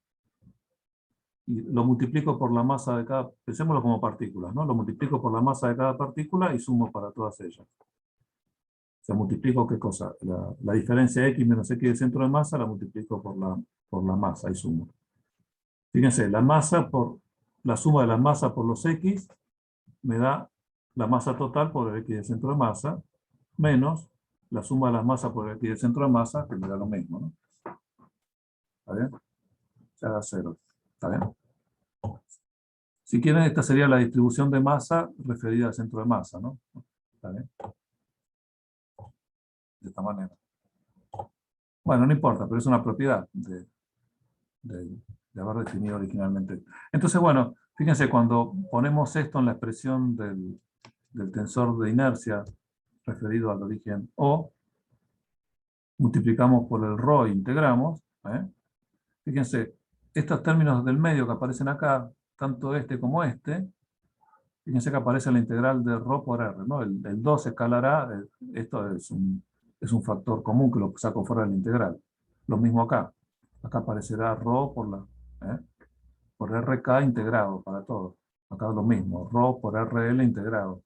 Y lo multiplico por la masa de cada, pensémoslo como partículas, ¿no? Lo multiplico por la masa de cada partícula y sumo para todas ellas. O sea, multiplico ¿qué cosa? La diferencia X menos X del centro de masa la multiplico por la masa y sumo. Fíjense, la suma de la masa por los X me da la masa total por el X del centro de masa, menos la suma de las masas por el X del centro de masa, que me da lo mismo, ¿no? ¿Está bien? Ya da 0. ¿Está bien? Si quieren, esta sería la distribución de masa referida al centro de masa, ¿no? ¿Está bien? De esta manera. Bueno, no importa, pero es una propiedad de haber definido originalmente. Entonces, bueno, fíjense, cuando ponemos esto en la expresión del tensor de inercia referido al origen O, multiplicamos por el ρ e integramos, ¿eh? Fíjense, estos términos del medio que aparecen acá, tanto este como este, fíjense que aparece la integral de ρ por R, ¿no? El 2 escalará, esto es un factor común que lo saco fuera de la integral. Lo mismo acá. Acá aparecerá ρ por RK integrado para todo. Acá lo mismo, ρ por RL integrado,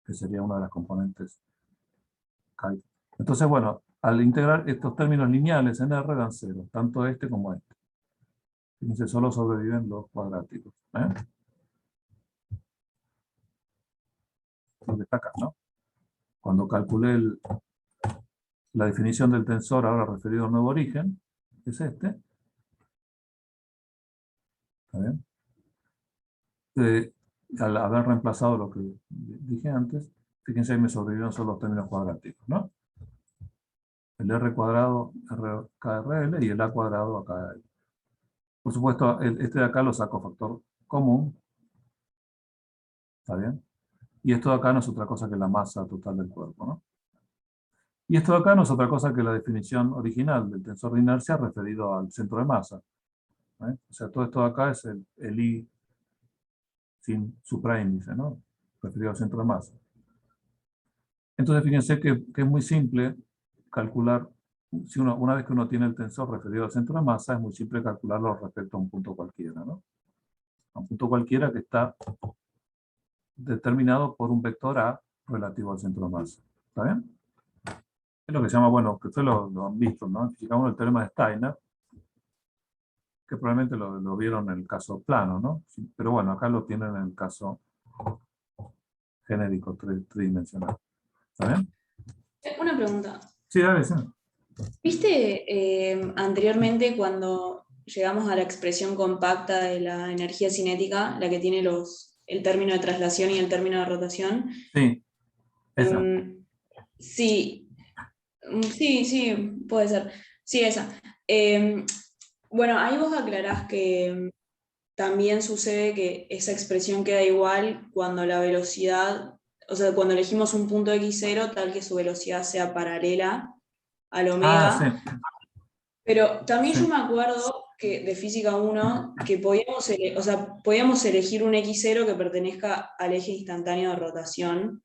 que sería una de las componentes K. Entonces, bueno, al integrar estos términos lineales en R dan 0, tanto este como este. Fíjense, solo sobreviven los cuadráticos. Lo que está acá, ¿no? Cuando calculé la definición del tensor ahora referido al nuevo origen, es este. ¿Está bien? Al haber reemplazado lo que dije antes, fíjense ahí me sobrevivieron solo los términos cuadráticos, ¿no? El R cuadrado KRL y el A cuadrado AKL. Por supuesto, este de acá lo saco factor común. ¿Está bien? Y esto de acá no es otra cosa que la masa total del cuerpo, ¿no? Y esto de acá no es otra cosa que la definición original del tensor de inercia referido al centro de masa. ¿Eh? O sea, todo esto de acá es el I sin supraíndice, ¿no? Referido al centro de masa. Entonces, fíjense que es muy simple calcular, una vez que uno tiene el tensor referido al centro de masa, es muy simple calcularlo respecto a un punto cualquiera, ¿no? A un punto cualquiera que está determinado por un vector A relativo al centro de masa. ¿Está bien? Es lo que se llama, bueno, que ustedes lo han visto, ¿no? Fijamos el teorema de Steiner, que probablemente lo vieron en el caso plano, ¿no? Sí, pero bueno, acá lo tienen en el caso genérico, tridimensional. ¿Está bien? Una pregunta. Sí, dale, sí. ¿Viste anteriormente cuando llegamos a la expresión compacta de la energía cinética, la que tiene el término de traslación y el término de rotación? Sí, esa. Sí, sí, puede ser. Sí, esa. Bueno, ahí vos aclarás que también sucede que esa expresión queda igual cuando la velocidad, o sea, cuando elegimos un punto x0 tal que su velocidad sea paralela al Ah, sí. omega. Pero también Sí. yo me acuerdo que de Física 1 que podíamos elegir un x0 que pertenezca al eje instantáneo de rotación,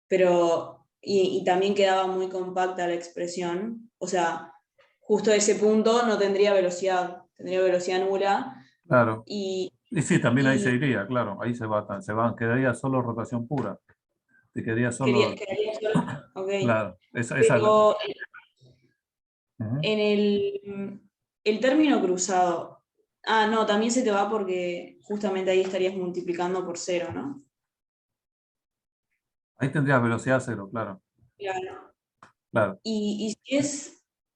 pero y también quedaba muy compacta la expresión. O sea, justo ese punto no tendría velocidad, tendría velocidad nula. Claro. Y, Y sí, también ahí se y iría, claro. Ahí se van, quedaría solo rotación pura. Te quedaría solo. quedaría solo. Ok. Claro, esa es la. Pero Ujú. en el término cruzado, Ah, no, también se te va porque justamente ahí estarías multiplicando por 0, ¿no? Ahí tendrías velocidad cero, claro. Claro. Claro, Y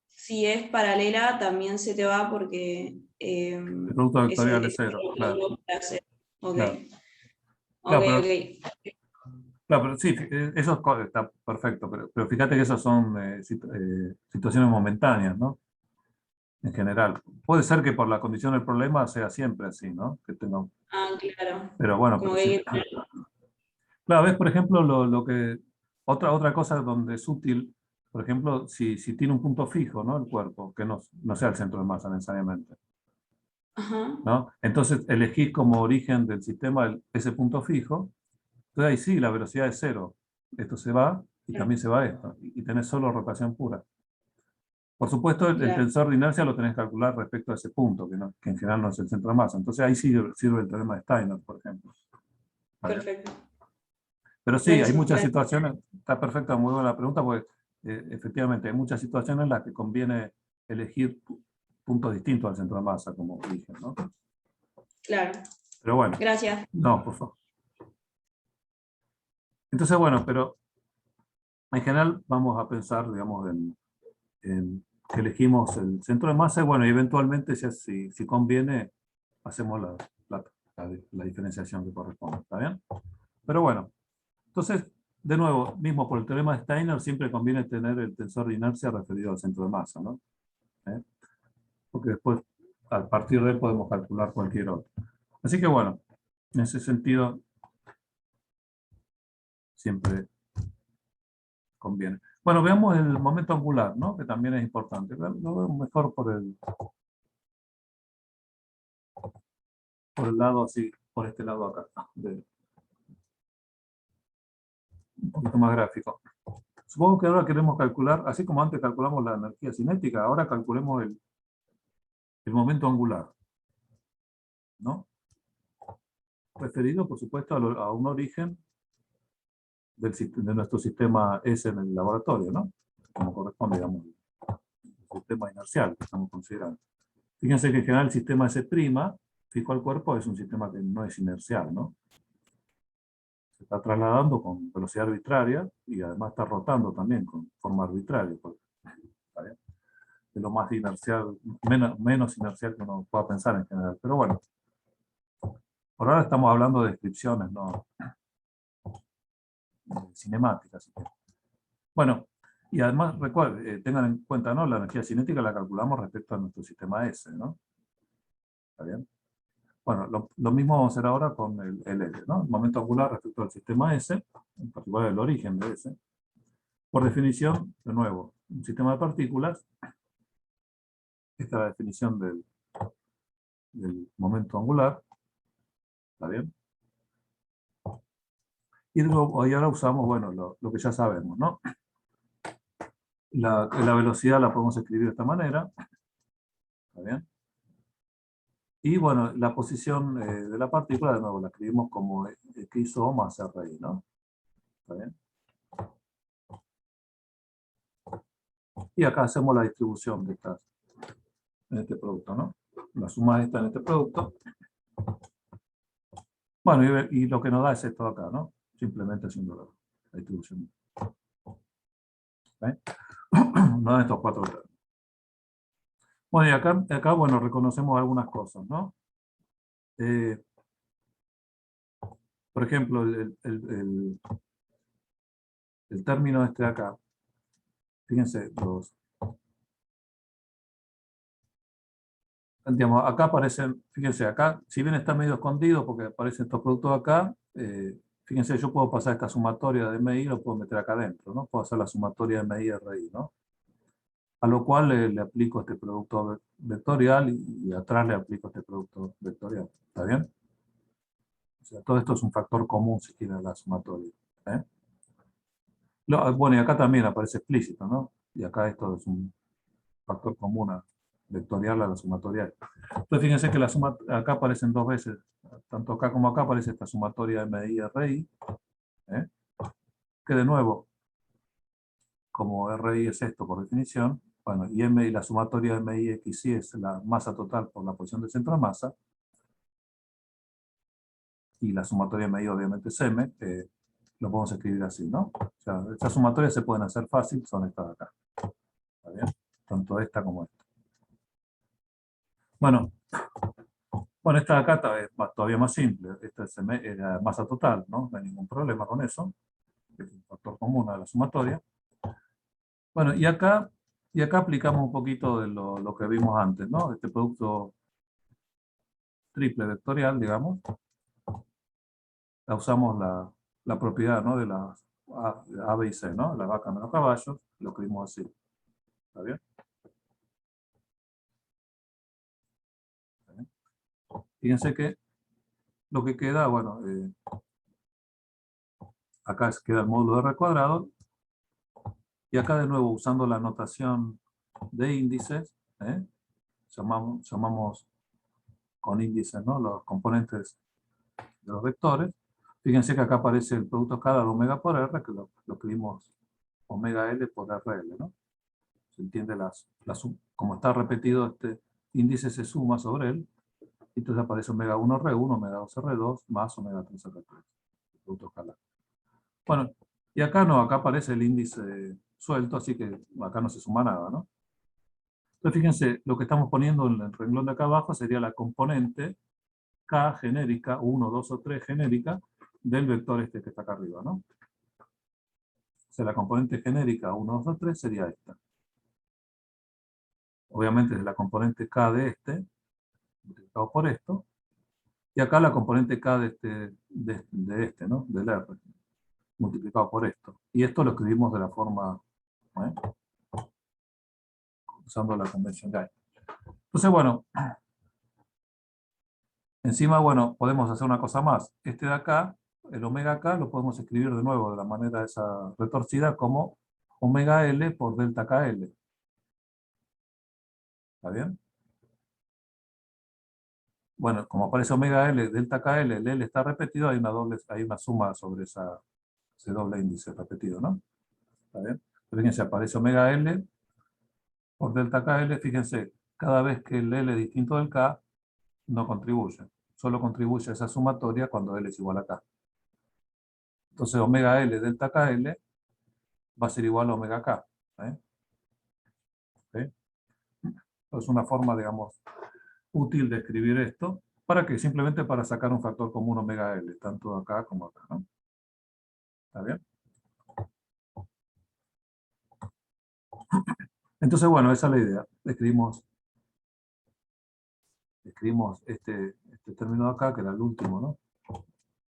si es paralela, también se te va porque el producto vectorial es cero, claro, Ok, claro. ok, Claro, pero, ok. claro, pero sí, eso está perfecto, pero fíjate que esas son situaciones momentáneas, ¿no? En general. Puede ser que por la condición del problema sea siempre así, ¿no? Que tenga, Ah, claro. pero bueno, Como pero que sí. hay que poner. Claro, ves, por ejemplo, lo que, otra cosa donde es útil, por ejemplo, si tiene un punto fijo, ¿no? El cuerpo, que no sea el centro de masa necesariamente, Ajá, ¿no? Entonces elegís como origen del sistema ese punto fijo. Entonces ahí sí, la velocidad es cero. Esto se va y claro, también se va esto. Y tenés solo rotación pura. Por supuesto, el claro. tensor de inercia lo tenés que calcular respecto a ese punto, que en general no es el centro de masa. Entonces ahí sí sirve el teorema de Steiner, por ejemplo. ¿Vale? Perfecto. Pero sí, hay Buenísimo, muchas gracias. situaciones, está perfecta, muy buena la pregunta, porque efectivamente hay muchas situaciones en las que conviene elegir puntos distintos al centro de masa, como dije, ¿no? Claro. Pero bueno, Gracias. no, por favor. Entonces, bueno, pero en general vamos a pensar, digamos, en que elegimos el centro de masa y bueno, y eventualmente si conviene, hacemos la diferenciación que corresponde, ¿está bien? Pero bueno, entonces, de nuevo, mismo por el teorema de Steiner, siempre conviene tener el tensor de inercia referido al centro de masa, ¿no? ¿Eh? Porque después, a partir de él, podemos calcular cualquier otro. Así que bueno, en ese sentido, siempre conviene. Bueno, veamos el momento angular, ¿no? Que también es importante. Lo veo mejor por el lado así, por este lado acá, un poquito más gráfico. Supongo que ahora queremos calcular, así como antes calculamos la energía cinética, ahora calculemos el momento angular, ¿no? Referido, por supuesto, a un origen de nuestro sistema S en el laboratorio, ¿no? Como corresponde, digamos, el sistema inercial que estamos considerando. Fíjense que en general el sistema S', fijo al cuerpo, es un sistema que no es inercial, ¿no? Se está trasladando con velocidad arbitraria y además está rotando también con forma arbitraria. ¿Está bien? De lo más inercial, menos inercial que uno pueda pensar en general. Pero bueno, por ahora estamos hablando de descripciones, ¿no? Cinemáticas. Así que. Bueno, y además, recuerden, tengan en cuenta, ¿no? La energía cinética la calculamos respecto a nuestro sistema S, ¿no? ¿Está bien? Bueno, lo mismo vamos a hacer ahora con el L, ¿no? El momento angular respecto al sistema S, en particular el origen de S. Por definición, de nuevo, un sistema de partículas, esta es la definición del momento angular, ¿está bien? Y ahora usamos, bueno, lo que ya sabemos, ¿no? La velocidad la podemos escribir de esta manera, ¿está bien? Y bueno, la posición de la partícula, de nuevo, la escribimos como X O más RI, ¿no? ¿Está bien? Y acá hacemos la distribución de estas en este producto, ¿no? La suma de esta en este producto. Bueno, y lo que nos da es esto acá, ¿no? Simplemente haciendo la distribución. ¿Okay? Nos dan estos cuatro términos. Bueno, y acá, bueno, reconocemos algunas cosas, ¿no? Por ejemplo, el término este de acá, fíjense, digamos, acá aparecen, fíjense, acá, si bien está medio escondido porque aparecen estos productos acá, fíjense, yo puedo pasar esta sumatoria de MI y lo puedo meter acá adentro, ¿no? Puedo hacer la sumatoria de MI y RI, ¿no? A lo cual le aplico este producto vectorial y atrás le aplico este producto vectorial. ¿Está bien? O sea, todo esto es un factor común si quiere la sumatoria. ¿Eh? Bueno, y acá también aparece explícito, ¿no? Y acá esto es un factor común vectorial a la sumatoria. Entonces fíjense que la suma, acá aparecen dos veces, tanto acá como acá aparece esta sumatoria MI y RI, que de nuevo, como RI es esto por definición, Bueno, y M y la sumatoria de MI x y es la masa total por la posición del centro de masa. Y la sumatoria de MI obviamente es M. Lo podemos escribir así, ¿no? O sea, estas sumatorias se pueden hacer fácil, son estas de acá. ¿Está bien? Tanto esta como esta. Bueno, esta de acá es todavía más simple. Esta es la masa total, ¿no? No hay ningún problema con eso. Es un factor común a la sumatoria. Bueno, y acá aplicamos un poquito de lo que vimos antes, ¿no? Este producto triple vectorial, digamos. Usamos la propiedad, ¿no? De las A, B y C, ¿no? La vaca menos caballos, lo escribimos así. ¿Está bien? ¿Está bien? Fíjense que lo que queda, bueno, acá queda el módulo de R cuadrado. Y acá de nuevo, usando la notación de índices, llamamos con índices, ¿no? Los componentes de los vectores. Fíjense que acá aparece el producto escalar omega por R, que lo escribimos omega L por RL, ¿no? Se entiende como está repetido este índice se suma sobre él, entonces aparece omega 1 R1, omega 2 R2, más omega 3 R3, el producto escalar. Bueno, y acá no, acá aparece el índice suelto, así que acá no se suma nada, ¿no? Entonces fíjense, lo que estamos poniendo en el renglón de acá abajo sería la componente K genérica, 1, 2 o 3 genérica, del vector este que está acá arriba, ¿no? O sea, la componente genérica 1, 2 o 3 sería esta. Obviamente es la componente K de este, multiplicado por esto, y acá la componente K de este, ¿no? Del R, multiplicado por esto. Y esto lo escribimos de la forma, usando la convención Gauss. Entonces, bueno, encima, bueno, podemos hacer una cosa más. Este de acá, el omega K, lo podemos escribir de nuevo de la manera esa retorcida como omega L por delta KL. ¿Está bien? Bueno, como aparece omega L, delta KL, el L está repetido, hay una suma sobre ese doble índice repetido, ¿no? ¿Está bien? Fíjense, aparece omega L por delta KL, fíjense, cada vez que el L es distinto del K, no contribuye. Solo contribuye a esa sumatoria cuando L es igual a K. Entonces omega L delta KL va a ser igual a omega K. ¿Sí? Es una forma, digamos, útil de escribir esto. ¿Para qué? Simplemente para sacar un factor común omega L, tanto acá como acá, ¿no? ¿Está bien? Entonces, bueno, esa es la idea. Escribimos este término de acá, que era el último, ¿no?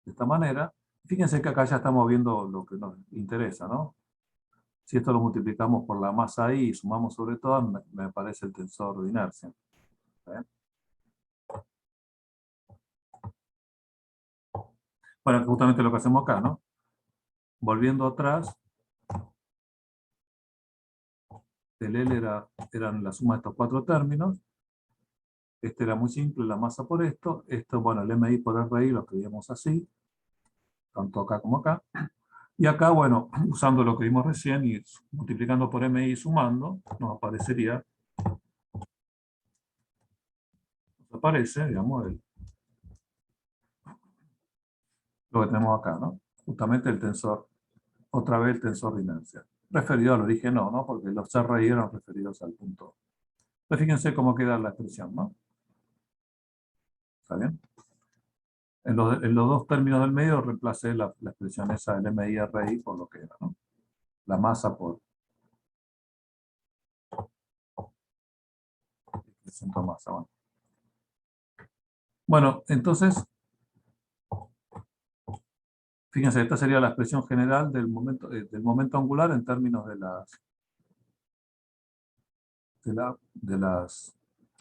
De esta manera. Fíjense que acá ya estamos viendo lo que nos interesa, ¿no? Si esto lo multiplicamos por la masa I y sumamos sobre todo, me aparece el tensor de inercia. ¿Bien? Bueno, justamente lo que hacemos acá, ¿no? Volviendo atrás, el L eran la suma de estos cuatro términos. Este era muy simple, la masa por esto. Esto, bueno, el MI por RI lo escribimos así, tanto acá como acá. Y acá, bueno, usando lo que vimos recién y multiplicando por MI y sumando, nos aparece, digamos, lo que tenemos acá, ¿no? Justamente el tensor, otra vez el tensor de inercia. Referido al origen no, porque los RI eran referidos al punto. Entonces fíjense cómo queda la expresión, ¿no? ¿Está bien? En los dos términos del medio reemplacé la expresión esa del MI RI por lo que era, ¿no? La masa por el centro de masa. Bueno, entonces, fíjense, esta sería la expresión general del momento angular en términos de las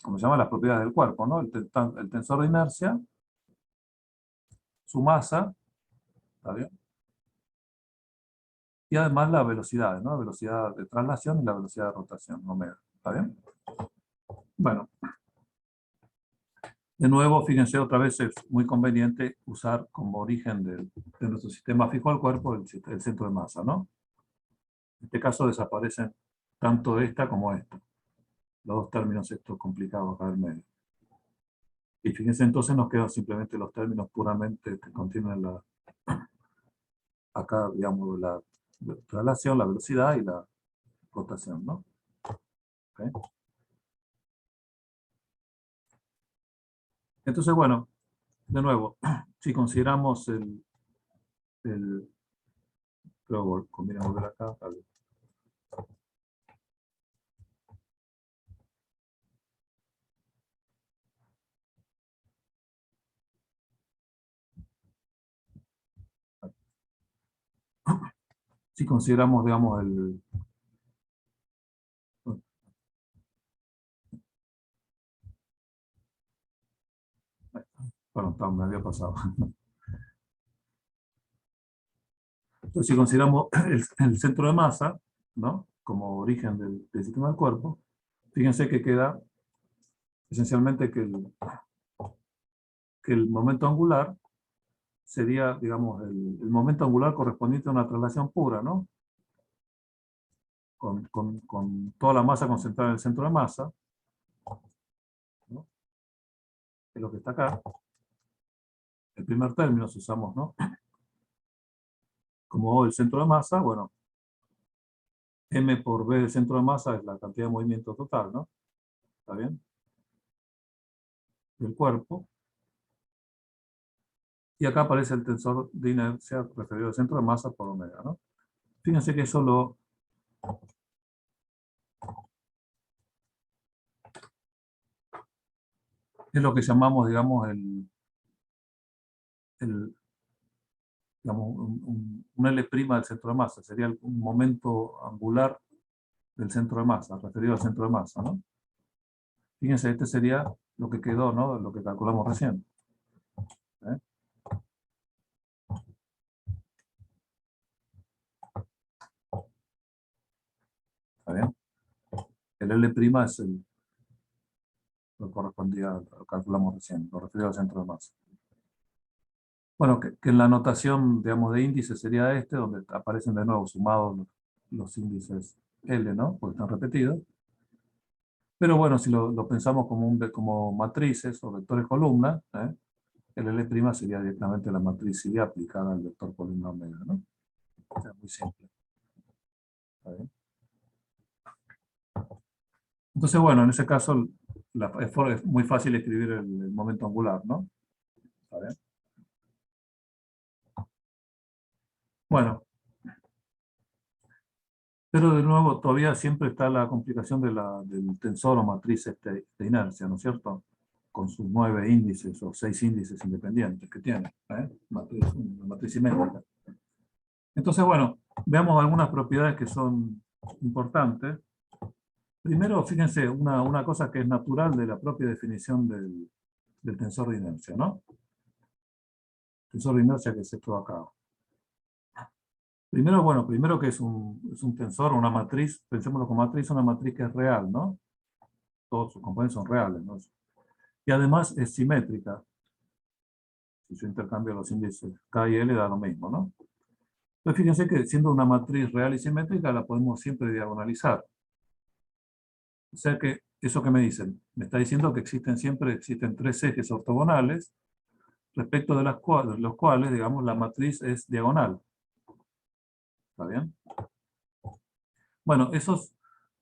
¿cómo se llama? Las propiedades del cuerpo, ¿no? El tensor de inercia, su masa, ¿está bien? Y además la velocidad, ¿no? La velocidad de traslación y la velocidad de rotación, omega, ¿está bien? Bueno, de nuevo, fíjense, otra vez es muy conveniente usar como origen de nuestro sistema fijo al cuerpo el centro de masa, ¿no? En este caso desaparecen tanto esta como esta. Los dos términos estos complicados acá del medio. Y fíjense, entonces nos quedan simplemente los términos puramente que contienen acá, digamos, la traslación, la velocidad y la rotación, ¿no? ¿Okay? Entonces, bueno, de nuevo, si consideramos creo que conviene volver acá. Si consideramos, digamos, Perdón, me había pasado. Entonces, si consideramos el centro de masa, ¿no?, como origen del sistema del cuerpo, fíjense que queda esencialmente que el momento angular sería, digamos, el momento angular correspondiente a una traslación pura, ¿no? Con toda la masa concentrada en el centro de masa, ¿no?, que es lo que está acá. El primer término, si usamos, ¿no?, como el centro de masa, bueno, m por b del centro de masa es la cantidad de movimiento total, ¿no? ¿Está bien? Del cuerpo. Y acá aparece el tensor de inercia referido al centro de masa por omega, ¿no? Fíjense que eso es lo que llamamos, digamos, digamos, un L' del centro de masa. Sería un momento angular del centro de masa, referido al centro de masa, ¿no? Fíjense, este sería lo que quedó, ¿no?, lo que calculamos recién. ¿Eh? ¿Está bien? El L' es lo correspondía, lo calculamos recién, lo referido al centro de masa. Bueno, que en la notación, digamos, de índice sería este, donde aparecen de nuevo sumados los índices L, ¿no?, porque están repetidos. Pero bueno, si lo pensamos como matrices o vectores columna, el L' sería directamente la matriz Y aplicada al vector columna omega, ¿no? O sea, muy simple. ¿Está bien? Entonces, bueno, en ese caso es muy fácil escribir el momento angular, ¿no? ¿Está bien? Bueno, pero de nuevo todavía siempre está la complicación del tensor o matriz de inercia, ¿no es cierto?, con sus 9 índices o 6 índices independientes que tiene, una matriz simétrica. Entonces, bueno, veamos algunas propiedades que son importantes. Primero, fíjense, una cosa que es natural de la propia definición del tensor de inercia, ¿no? Tensor de inercia, que es esto de acá. Primero, bueno, primero que es un tensor, una matriz, pensémoslo como matriz, una matriz que es real, ¿no? Todos sus componentes son reales, ¿no? Y además es simétrica. Si yo intercambio los índices K y L da lo mismo, ¿no? Entonces fíjense que siendo una matriz real y simétrica la podemos siempre diagonalizar. O sea que, ¿eso que me dicen? Me está diciendo que existen 3 ejes ortogonales, respecto de los cuales, digamos, la matriz es diagonal. ¿Está bien? Bueno, esos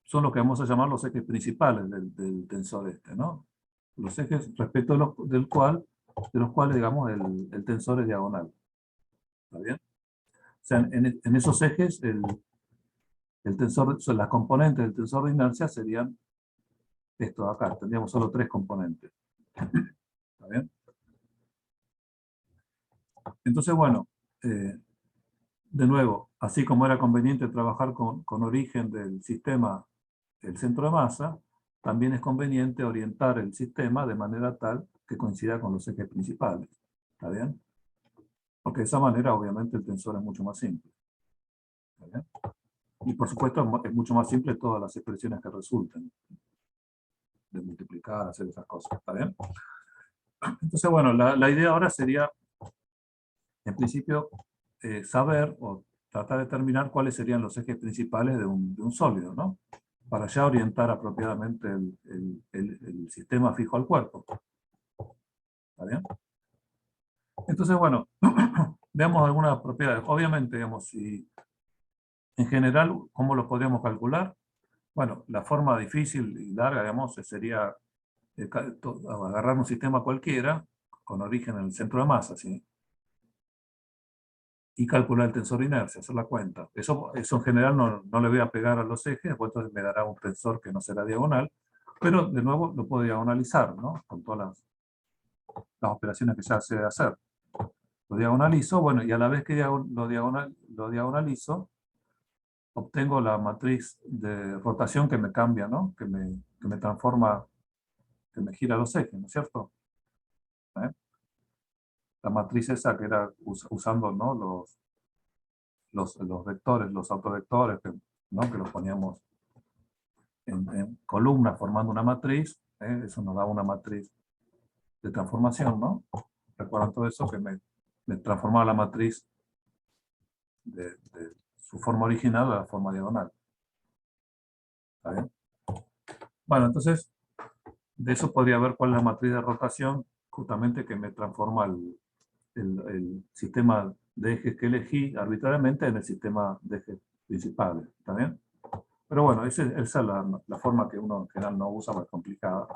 son lo que vamos a llamar los ejes principales del tensor este, ¿no? Los ejes respecto de los cuales, digamos, el tensor es diagonal. ¿Está bien? O sea, en esos ejes, las componentes del tensor de inercia serían esto de acá. Tendríamos solo 3 componentes. ¿Está bien? Entonces, bueno, de nuevo, así como era conveniente trabajar con origen del sistema, el centro de masa, también es conveniente orientar el sistema de manera tal que coincida con los ejes principales. ¿Está bien? Porque de esa manera, obviamente, el tensor es mucho más simple. ¿Está bien? Y por supuesto, es mucho más simple todas las expresiones que resulten. De multiplicar, hacer esas cosas. ¿Está bien? Entonces, bueno, la idea ahora sería, en principio, saber o tratar de determinar cuáles serían los ejes principales de un sólido, ¿no? para ya orientar apropiadamente el sistema fijo al cuerpo. ¿Está bien? Entonces, bueno, veamos algunas propiedades. Obviamente, digamos, si en general, ¿cómo lo podríamos calcular? Bueno, la forma difícil y larga, digamos, sería agarrar un sistema cualquiera, con origen en el centro de masa, ¿sí? Y calcular el tensor de inercia, hacer la cuenta. Eso en general no le voy a pegar a los ejes, después entonces me dará un tensor que no será diagonal, pero de nuevo lo puedo diagonalizar, ¿no? Con todas las operaciones que ya sé hacer. Lo diagonalizo, bueno, y a la vez que lo diagonalizo, obtengo la matriz de rotación que me cambia, ¿no? Que me transforma, que me gira los ejes, ¿no es cierto? ¿Eh? La matriz esa que era usando, ¿no? los vectores, los autovectores, ¿no? Que los poníamos en columnas formando una matriz, eso nos da una matriz de transformación, ¿no? Recuerdan todo eso que me transformaba la matriz de su forma original a la forma diagonal. ¿Está bien? Bueno, entonces, de eso podría ver cuál es la matriz de rotación, justamente que me transforma el sistema de ejes que elegí arbitrariamente en el sistema de ejes principales. ¿Está bien? Pero bueno, esa es la forma que uno en general no usa, más complicada.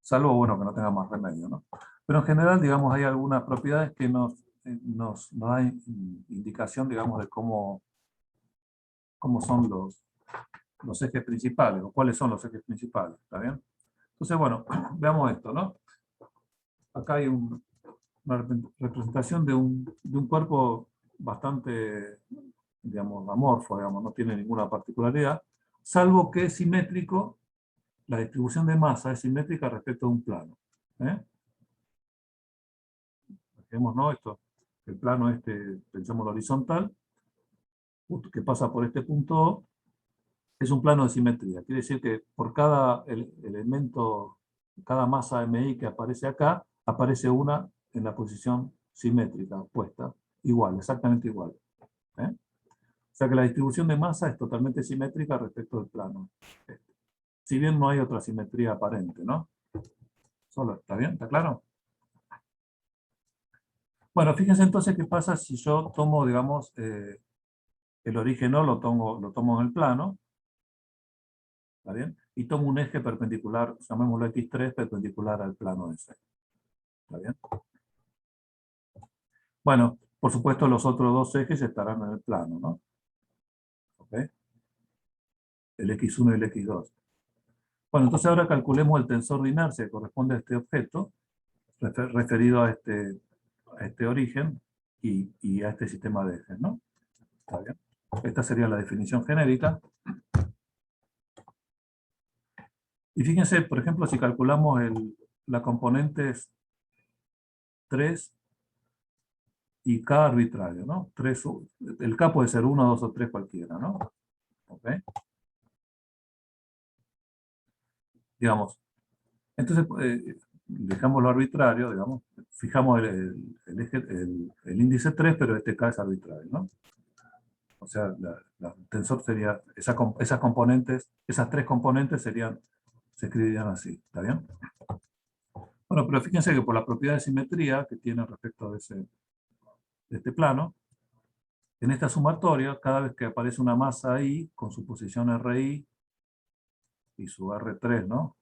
Salvo, bueno, que no tenga más remedio, ¿no? Pero en general, digamos, hay algunas propiedades que nos dan indicación, digamos, de cómo son los ejes principales, o cuáles son los ejes principales, ¿está bien? Entonces, bueno, veamos esto, ¿no? Acá hay una representación de un cuerpo bastante, digamos, amorfo, digamos, no tiene ninguna particularidad, salvo que es simétrico, la distribución de masa es simétrica respecto a un plano. Vemos, ¿no? El plano pensamos horizontal, que pasa por este punto O, es un plano de simetría. Quiere decir que por cada elemento, cada masa MI que aparece acá, aparece una en la posición simétrica, opuesta, igual, exactamente igual. O sea que la distribución de masa es totalmente simétrica respecto del plano. Si bien no hay otra simetría aparente, ¿no? Solo, ¿está bien? ¿Está claro? Bueno, fíjense entonces qué pasa si yo tomo, digamos, el origen O lo tomo en el plano, ¿está bien? Y tomo un eje perpendicular, llamémoslo X3, perpendicular al plano ese. ¿Está bien? Bueno, por supuesto los otros dos ejes estarán en el plano, ¿no? ¿Ok? El X1 y el X2. Bueno, entonces ahora calculemos el tensor de inercia que corresponde a este objeto, referido a este origen y a este sistema de ejes, ¿no? ¿Está bien? Esta sería la definición genérica. Y fíjense, por ejemplo, si calculamos la componente 3 y K arbitrario, ¿no? El K puede ser 1, 2 o 3 cualquiera, ¿no? ¿Ok? Digamos, entonces dejamos lo arbitrario, digamos, fijamos el índice 3, pero este K es arbitrario, ¿no? O sea, el tensor sería, esas componentes, esas tres componentes se escribirían así, ¿está bien? Bueno, pero fíjense que por la propiedad de simetría que tiene respecto de este plano, en esta sumatoria, cada vez que aparece una masa ahí, con su posición RI y su R3, ¿no?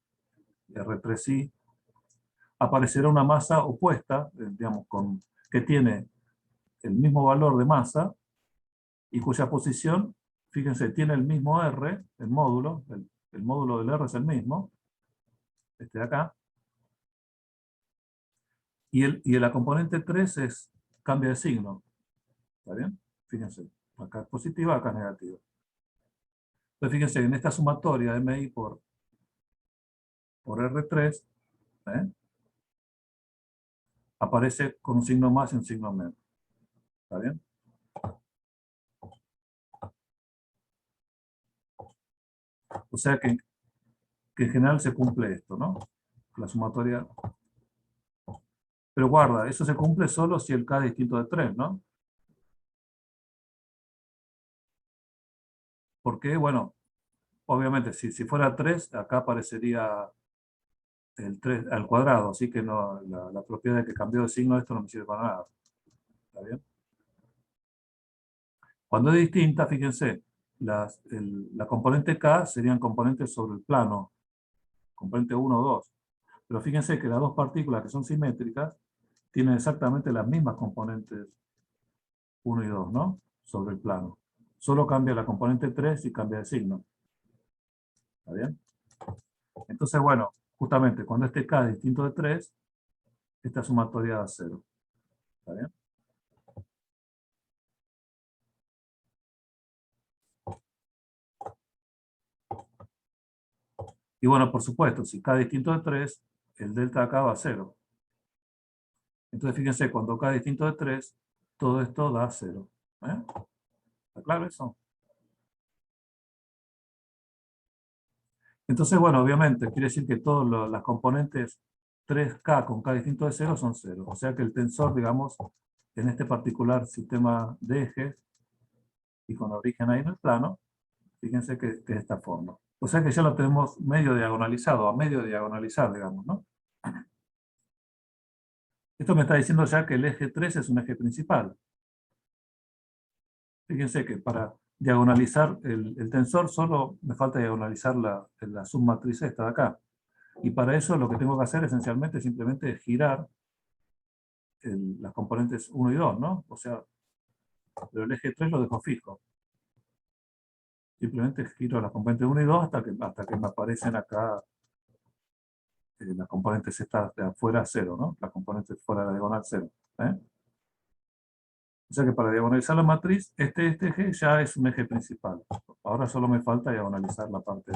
R3I, aparecerá una masa opuesta, digamos, que tiene el mismo valor de masa y cuya posición, fíjense, tiene el mismo R, el módulo del R es el mismo, este de acá, y la componente 3 cambia de signo, ¿está bien? Fíjense, acá es positiva, acá es negativa. Entonces fíjense, en esta sumatoria de MI por R3, aparece con un signo más y un signo menos. ¿Está bien? O sea que en general se cumple esto, ¿no? La sumatoria. Pero guarda, eso se cumple solo si el K es distinto de 3, ¿no? Porque, bueno, obviamente, si fuera 3, acá aparecería el 3 al cuadrado, así que no, la propiedad de que cambió de signo, esto no me sirve para nada. ¿Está bien? Cuando es distinta, fíjense, la componente K serían componentes sobre el plano, componente 1 o 2. Pero fíjense que las dos partículas que son simétricas tienen exactamente las mismas componentes 1 y 2, ¿no? Sobre el plano. Solo cambia la componente 3 y cambia de signo. ¿Está bien? Entonces, bueno, justamente cuando este K es distinto de 3, esta sumatoria da 0. ¿Está bien? Y bueno, por supuesto, si K es distinto de 3, el delta acá va a 0. Entonces, fíjense, cuando K es distinto de 3, todo esto da 0. ¿Eh? ¿Está claro eso? Entonces, bueno, obviamente, quiere decir que todas las componentes 3K con K distinto de 0 son 0. O sea que el tensor, digamos, en este particular sistema de ejes, y con origen ahí en el plano, fíjense que es de esta forma. O sea que ya lo tenemos medio diagonalizado, a medio diagonalizar, digamos, ¿no? Esto me está diciendo ya que el eje 3 es un eje principal. Fíjense que para diagonalizar el tensor solo me falta diagonalizar la submatriz esta de acá. Y para eso lo que tengo que hacer esencialmente es simplemente girar las componentes 1 y 2, ¿no? O sea, pero el eje 3 lo dejo fijo. Simplemente giro las componentes 1 y 2 hasta que me aparecen acá las componentes estas de afuera 0, ¿no? Las componentes fuera de la diagonal 0. ¿Eh? O sea que para diagonalizar la matriz, este eje ya es un eje principal. Ahora solo me falta diagonalizar la parte,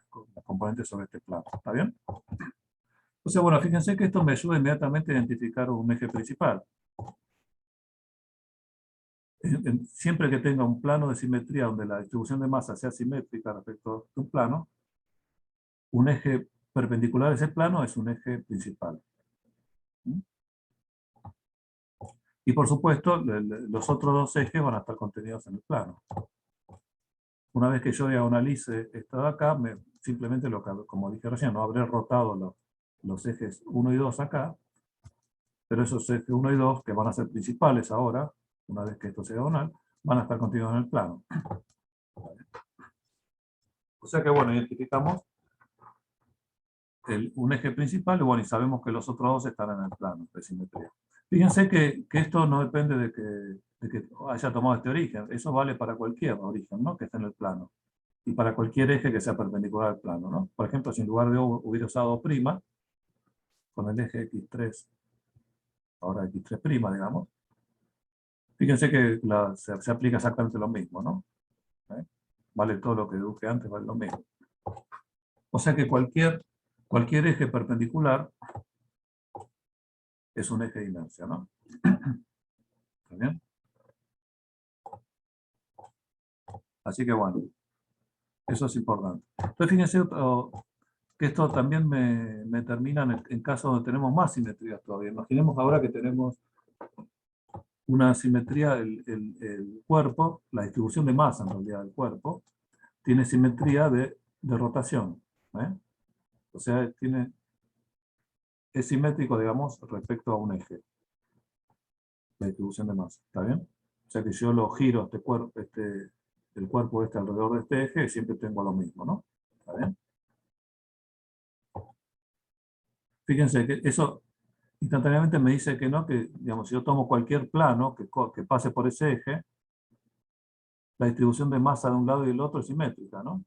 con las componentes sobre este plano. ¿Está bien? O sea, bueno, fíjense que esto me ayuda inmediatamente a identificar un eje principal. Siempre que tenga un plano de simetría donde la distribución de masa sea simétrica respecto a un plano, un eje perpendicular a ese plano es un eje principal. Y por supuesto, los otros dos ejes van a estar contenidos en el plano. Una vez que yo diagonalice esto de acá, simplemente, como dije recién, no habré rotado los ejes 1 y 2 acá, pero esos ejes 1 y 2, que van a ser principales ahora, una vez que esto sea diagonal, van a estar contenidos en el plano. O sea que, bueno, identificamos un eje principal, y bueno, y sabemos que los otros dos están en el plano de simetría. Fíjense que esto no depende de que haya tomado este origen. Eso vale para cualquier origen, ¿no? Que esté en el plano. Y para cualquier eje que sea perpendicular al plano, ¿no? Por ejemplo, si en lugar de O hubiera usado O', con el eje X3, ahora X3', digamos, fíjense que se aplica exactamente lo mismo, ¿no? ¿Eh? Vale todo lo que deduje antes, vale lo mismo. O sea que cualquier eje perpendicular es un eje de inercia, ¿no? ¿Está bien? Así que bueno, eso es importante. Entonces fíjense que esto también me termina en casos donde tenemos más simetrías todavía. Imaginemos ahora que tenemos una simetría, el cuerpo, la distribución de masa en realidad del cuerpo, tiene simetría de rotación. ¿Eh? O sea, es simétrico, digamos, respecto a un eje, la distribución de masa. ¿Está bien? O sea que si yo lo giro el cuerpo alrededor de este eje, siempre tengo lo mismo, ¿no? ¿Está bien? Fíjense que eso instantáneamente me dice que no, que digamos, si yo tomo cualquier plano que pase por ese eje, la distribución de masa de un lado y del otro es simétrica, ¿no?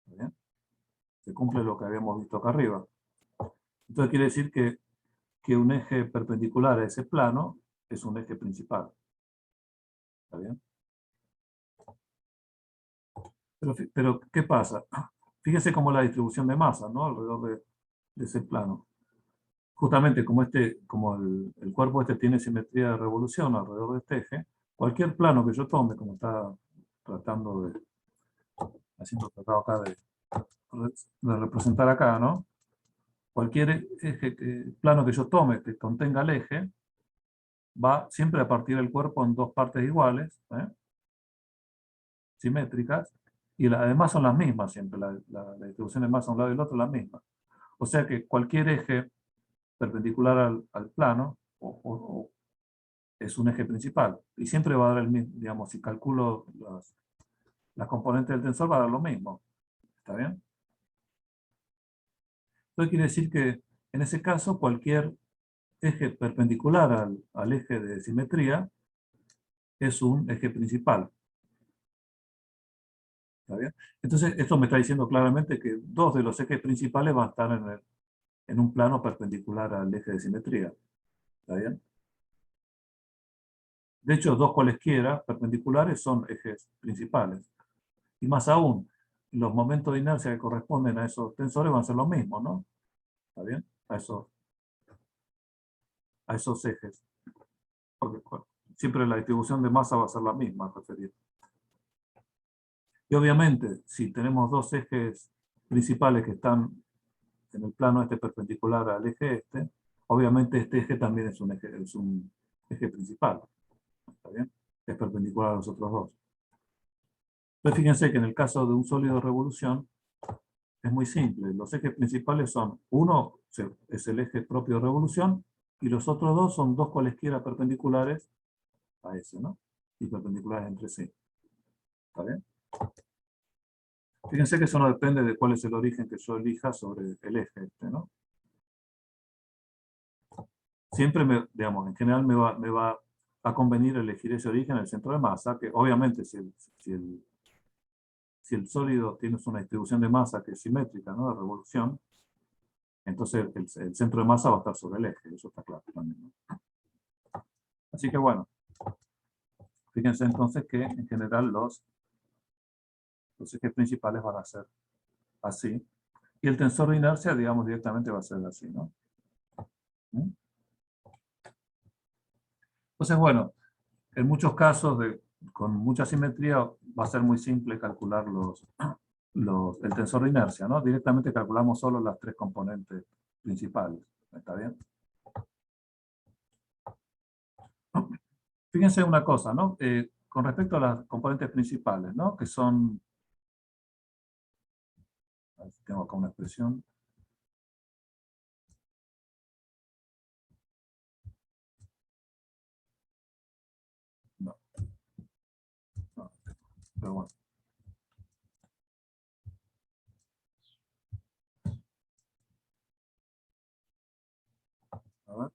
¿Está bien? Se cumple lo que habíamos visto acá arriba. Entonces quiere decir que un eje perpendicular a ese plano es un eje principal. ¿Está bien? Pero ¿qué pasa? Fíjese cómo la distribución de masa, ¿no? Alrededor de ese plano. Justamente como el cuerpo tiene simetría de revolución alrededor de este eje, cualquier plano que yo tome, como está haciendo tratado acá de representar acá, ¿no? Cualquier plano que yo tome que contenga el eje, va siempre a partir del cuerpo en dos partes iguales, simétricas, y además son las mismas siempre, la distribución de masa a un lado y el otro es la misma. O sea que cualquier eje perpendicular al plano es un eje principal, y siempre va a dar el mismo, digamos, si calculo las componentes del tensor va a dar lo mismo. ¿Está bien? Esto quiere decir que en ese caso cualquier eje perpendicular al eje de simetría es un eje principal. ¿Está bien? Entonces, esto me está diciendo claramente que dos de los ejes principales van a estar en un plano perpendicular al eje de simetría. ¿Está bien? De hecho, dos cualesquiera perpendiculares son ejes principales. Y más aún, los momentos de inercia que corresponden a esos tensores van a ser los mismos, ¿no? ¿Está bien? A esos ejes. Porque bueno, siempre la distribución de masa va a ser la misma, referir. Y obviamente, si tenemos dos ejes principales que están en el plano este perpendicular al eje este, obviamente este eje también es un eje principal. ¿Está bien? Es perpendicular a los otros dos. Entonces fíjense que en el caso de un sólido de revolución es muy simple. Los ejes principales son, uno es el eje propio de revolución, y los otros dos son dos cualesquiera perpendiculares a ese, ¿no? Y perpendiculares entre sí. ¿Está bien? Fíjense que eso no depende de cuál es el origen que yo elija sobre el eje este, ¿no? Siempre, digamos, en general me va a convenir elegir ese origen en el centro de masa, que obviamente si el sólido tiene una distribución de masa que es simétrica, ¿no? De revolución, entonces el centro de masa va a estar sobre el eje, eso está claro también, ¿no? Así que bueno, fíjense entonces que en general los ejes principales van a ser así, y el tensor de inercia, digamos, directamente va a ser así, ¿no? ¿Mm? Entonces, bueno, en muchos casos con mucha simetría va a ser muy simple calcular el tensor de inercia, ¿no? Directamente calculamos solo las tres componentes principales. ¿Está bien? Fíjense una cosa, ¿no? Con respecto a las componentes principales, ¿no? Que son... A ver si tengo acá una expresión. No, no, pero bueno. A ver.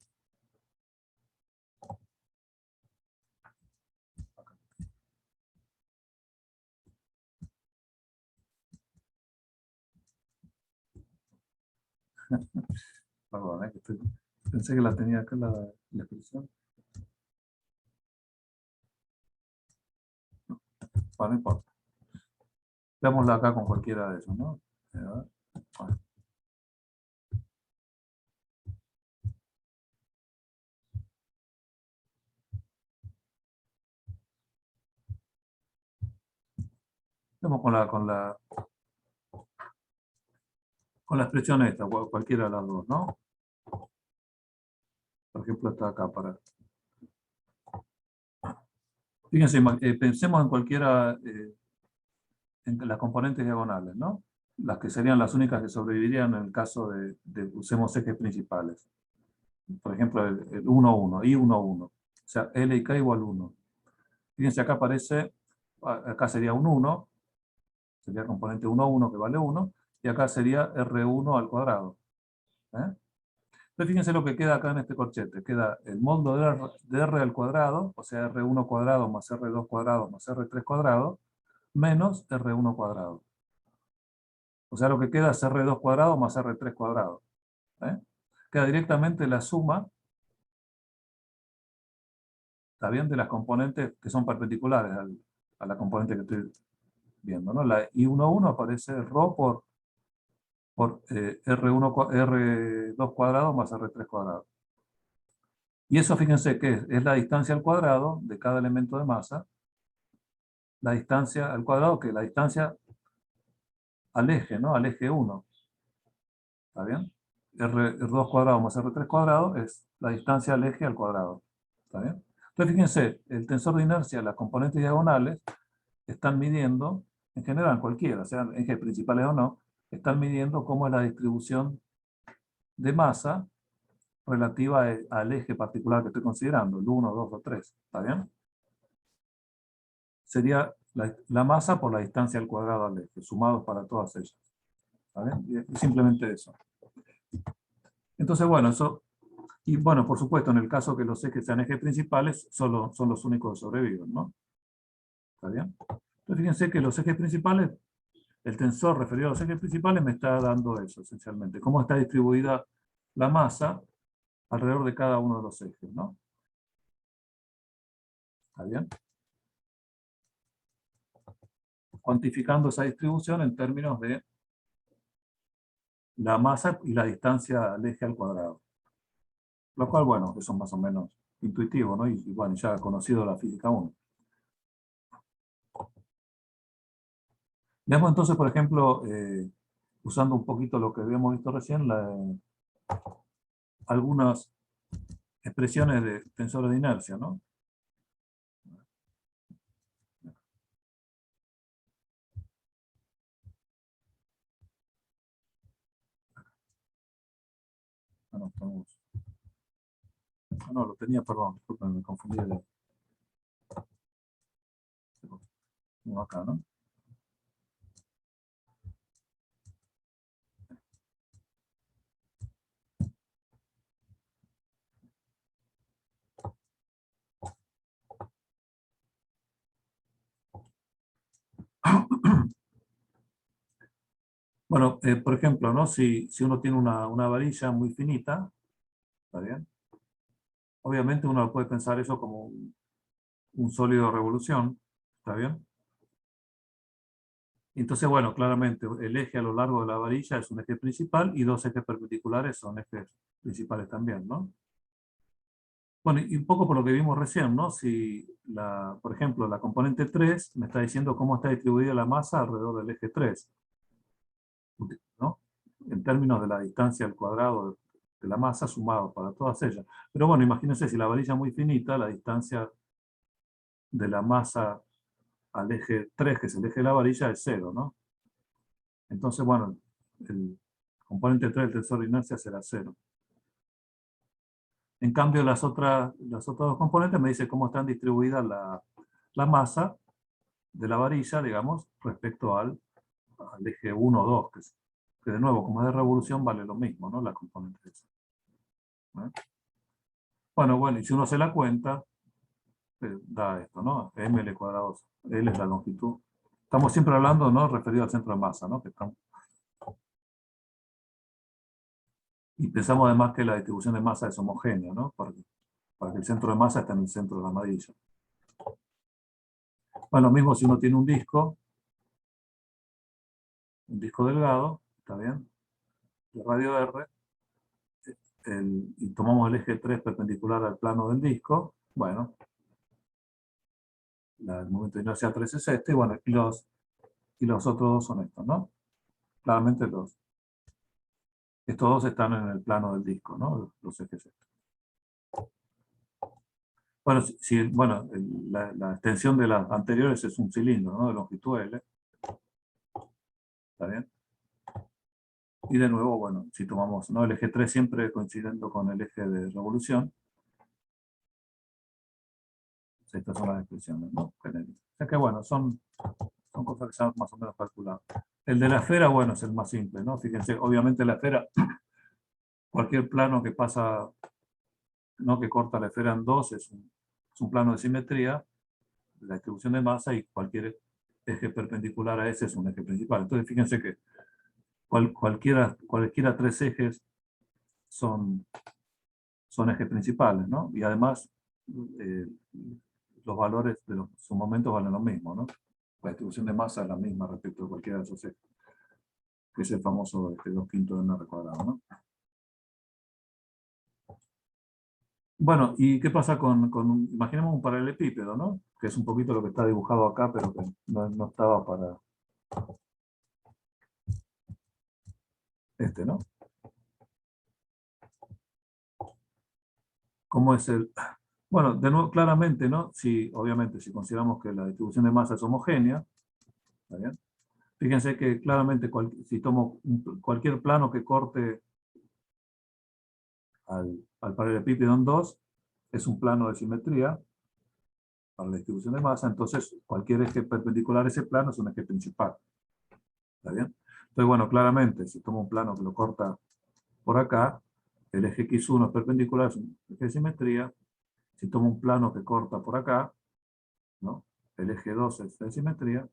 Perdón, pensé que la tenía acá la expresión. Bueno, no importa. Veámosla acá con cualquiera de esos, ¿no? A ver. Bueno. Vamos con la expresión esta, cualquiera de las dos, ¿no? Por ejemplo, está acá para... Fíjense, pensemos en cualquiera, en las componentes diagonales, ¿no? Las que serían las únicas que sobrevivirían en el caso de usemos ejes principales. Por ejemplo, el 1, 1, I 1, 1. O sea, L y K igual 1. Fíjense, acá aparece, acá sería un 1, sería componente 1, 1 que vale 1, y acá sería R1 al cuadrado. Entonces fíjense lo que queda acá en este corchete. Queda el módulo de R al cuadrado, o sea, R1 cuadrado más R2 cuadrado más R3 cuadrado, menos R1 cuadrado. O sea, lo que queda es R2 cuadrado más R3 cuadrado. Queda directamente la suma, ¿está bien?, de las componentes que son perpendiculares a la componente que estoy viendo, ¿no? La I11 aparece ρ por R2 cuadrado más R3 cuadrado. Y eso, fíjense que es la distancia al cuadrado de cada elemento de masa, la distancia al cuadrado, que es la distancia al eje, ¿no? Al eje 1. ¿Está bien? R2 cuadrado más R3 cuadrado es la distancia al eje al cuadrado. ¿Está bien? Entonces, fíjense, el tensor de inercia, las componentes diagonales, están midiendo, en general, cualquiera, sean ejes principales o no, están midiendo cómo es la distribución de masa relativa al eje particular que estoy considerando, el 1, 2 o 3. ¿Está bien? Sería la masa por la distancia al cuadrado al eje, sumados para todas ellas. ¿Está bien? Y simplemente eso. Entonces, bueno, eso... Y bueno, por supuesto, en el caso que los ejes sean ejes principales, solo son los únicos que sobreviven, ¿no? ¿Está bien? Entonces, fíjense que los ejes principales, el tensor referido a los ejes principales me está dando eso, esencialmente. Cómo está distribuida la masa alrededor de cada uno de los ejes, ¿no? ¿Está bien? Cuantificando esa distribución en términos de la masa y la distancia al eje al cuadrado. Lo cual, bueno, eso es más o menos intuitivo, ¿no? Y bueno, ya conocido la física 1. Veamos entonces, por ejemplo, usando un poquito lo que habíamos visto recién, algunas expresiones de tensores de inercia, ¿no? No, no, lo tenía, perdón, disculpen, me confundí. Tengo acá, ¿no? Bueno, por ejemplo, ¿no? Si uno tiene una varilla muy finita, ¿está bien? Obviamente uno puede pensar eso como un sólido de revolución, ¿está bien? Entonces, bueno, claramente el eje a lo largo de la varilla es un eje principal y dos ejes perpendiculares son ejes principales también, ¿no? Bueno, y un poco por lo que vimos recién, ¿no? Si, por ejemplo, la componente 3 me está diciendo cómo está distribuida la masa alrededor del eje 3, ¿no? En términos de la distancia al cuadrado de la masa sumado para todas ellas. Pero bueno, imagínense, si la varilla es muy finita, la distancia de la masa al eje 3, que es el eje de la varilla, es 0, ¿no? Entonces, bueno, el componente 3 del tensor de inercia será 0. En cambio, las otras dos componentes me dicen cómo están distribuidas la masa de la varilla, digamos, respecto al eje 1 o 2, que de nuevo, como es de revolución, vale lo mismo, ¿no? La componente esa. ¿Eh? Bueno, y si uno se la cuenta, da esto, ¿no? ml cuadrado, L es la longitud. Estamos siempre hablando, ¿no? Referido al centro de masa, ¿no? Y pensamos además que la distribución de masa es homogénea, ¿no? Para que el centro de masa esté en el centro de la varilla. Bueno, lo mismo si uno tiene un disco delgado, ¿está bien? De radio R, y tomamos el eje 3 perpendicular al plano del disco, bueno, el momento de inercia 3 es este, y bueno, y los otros dos son estos, ¿no? Claramente estos dos están en el plano del disco, ¿no? Los ejes estos. Bueno, bueno, la extensión de las anteriores es un cilindro, ¿no? De longitud L. ¿Está bien? Y de nuevo, bueno, si tomamos, ¿no? El eje 3 siempre coincidiendo con el eje de revolución, estas son las expresiones, ¿no? Genéricas. O sea que bueno, son cosas que se han más o menos calculado. El de la esfera, bueno, es el más simple, ¿no? Fíjense, obviamente la esfera, cualquier plano que pasa, ¿no? Que corta la esfera en dos es un plano de simetría, de la distribución de masa, y cualquier eje perpendicular a ese es un eje principal. Entonces fíjense que cualquiera tres ejes son ejes principales, ¿no? Y además eh, los valores de sus momentos valen lo mismo, ¿no? La distribución de masa es la misma respecto a cualquiera de esos ejes, que es el famoso 2/5 de r cuadrado, ¿no? Bueno, ¿y qué pasa imaginemos un paralelepípedo, ¿no? Que es un poquito lo que está dibujado acá, pero que no estaba para este, ¿no? ¿Cómo es el...? Bueno, de nuevo, claramente, ¿no? Si, obviamente, si consideramos que la distribución de masa es homogénea, ¿está bien? Fíjense que claramente si tomo cualquier plano que corte al paralelepípedo en dos, es un plano de simetría para la distribución de masa, entonces cualquier eje perpendicular a ese plano es un eje principal. ¿Está bien? Entonces, bueno, claramente, si tomo un plano que lo corta por acá, el eje X1 es perpendicular, es un eje de simetría. Si tomo un plano que corta por acá, ¿no? El eje 2 es de simetría.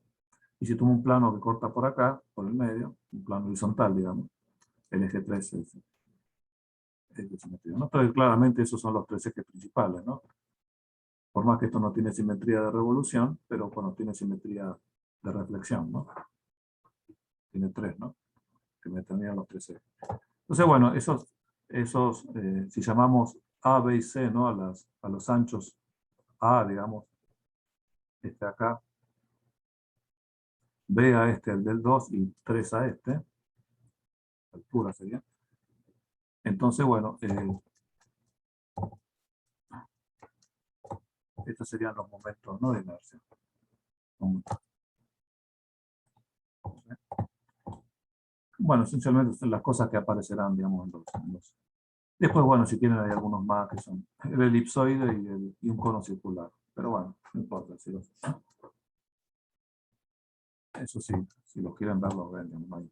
Y si tomo un plano que corta por acá, por el medio, un plano horizontal, digamos, el eje 3 es de simetría, ¿no? Entonces, claramente esos son los tres ejes principales, ¿no? Por más que esto no tiene simetría de revolución, pero bueno, tiene simetría de reflexión, ¿no? Tiene tres, ¿no? Que me determinan los tres ejes. Entonces, bueno, si llamamos A, B y C, ¿no? A los anchos A, digamos, este acá, B a este, el del 2, y 3 a este, altura sería. Entonces, bueno, estos serían los momentos, ¿no? De inercia. Bueno, esencialmente son las cosas que aparecerán, digamos, en los. Después, bueno, si tienen hay algunos más que son el elipsoide y un cono circular. Pero bueno, no importa. ¿No? Eso sí, si los quieren ver, los ven. Digamos,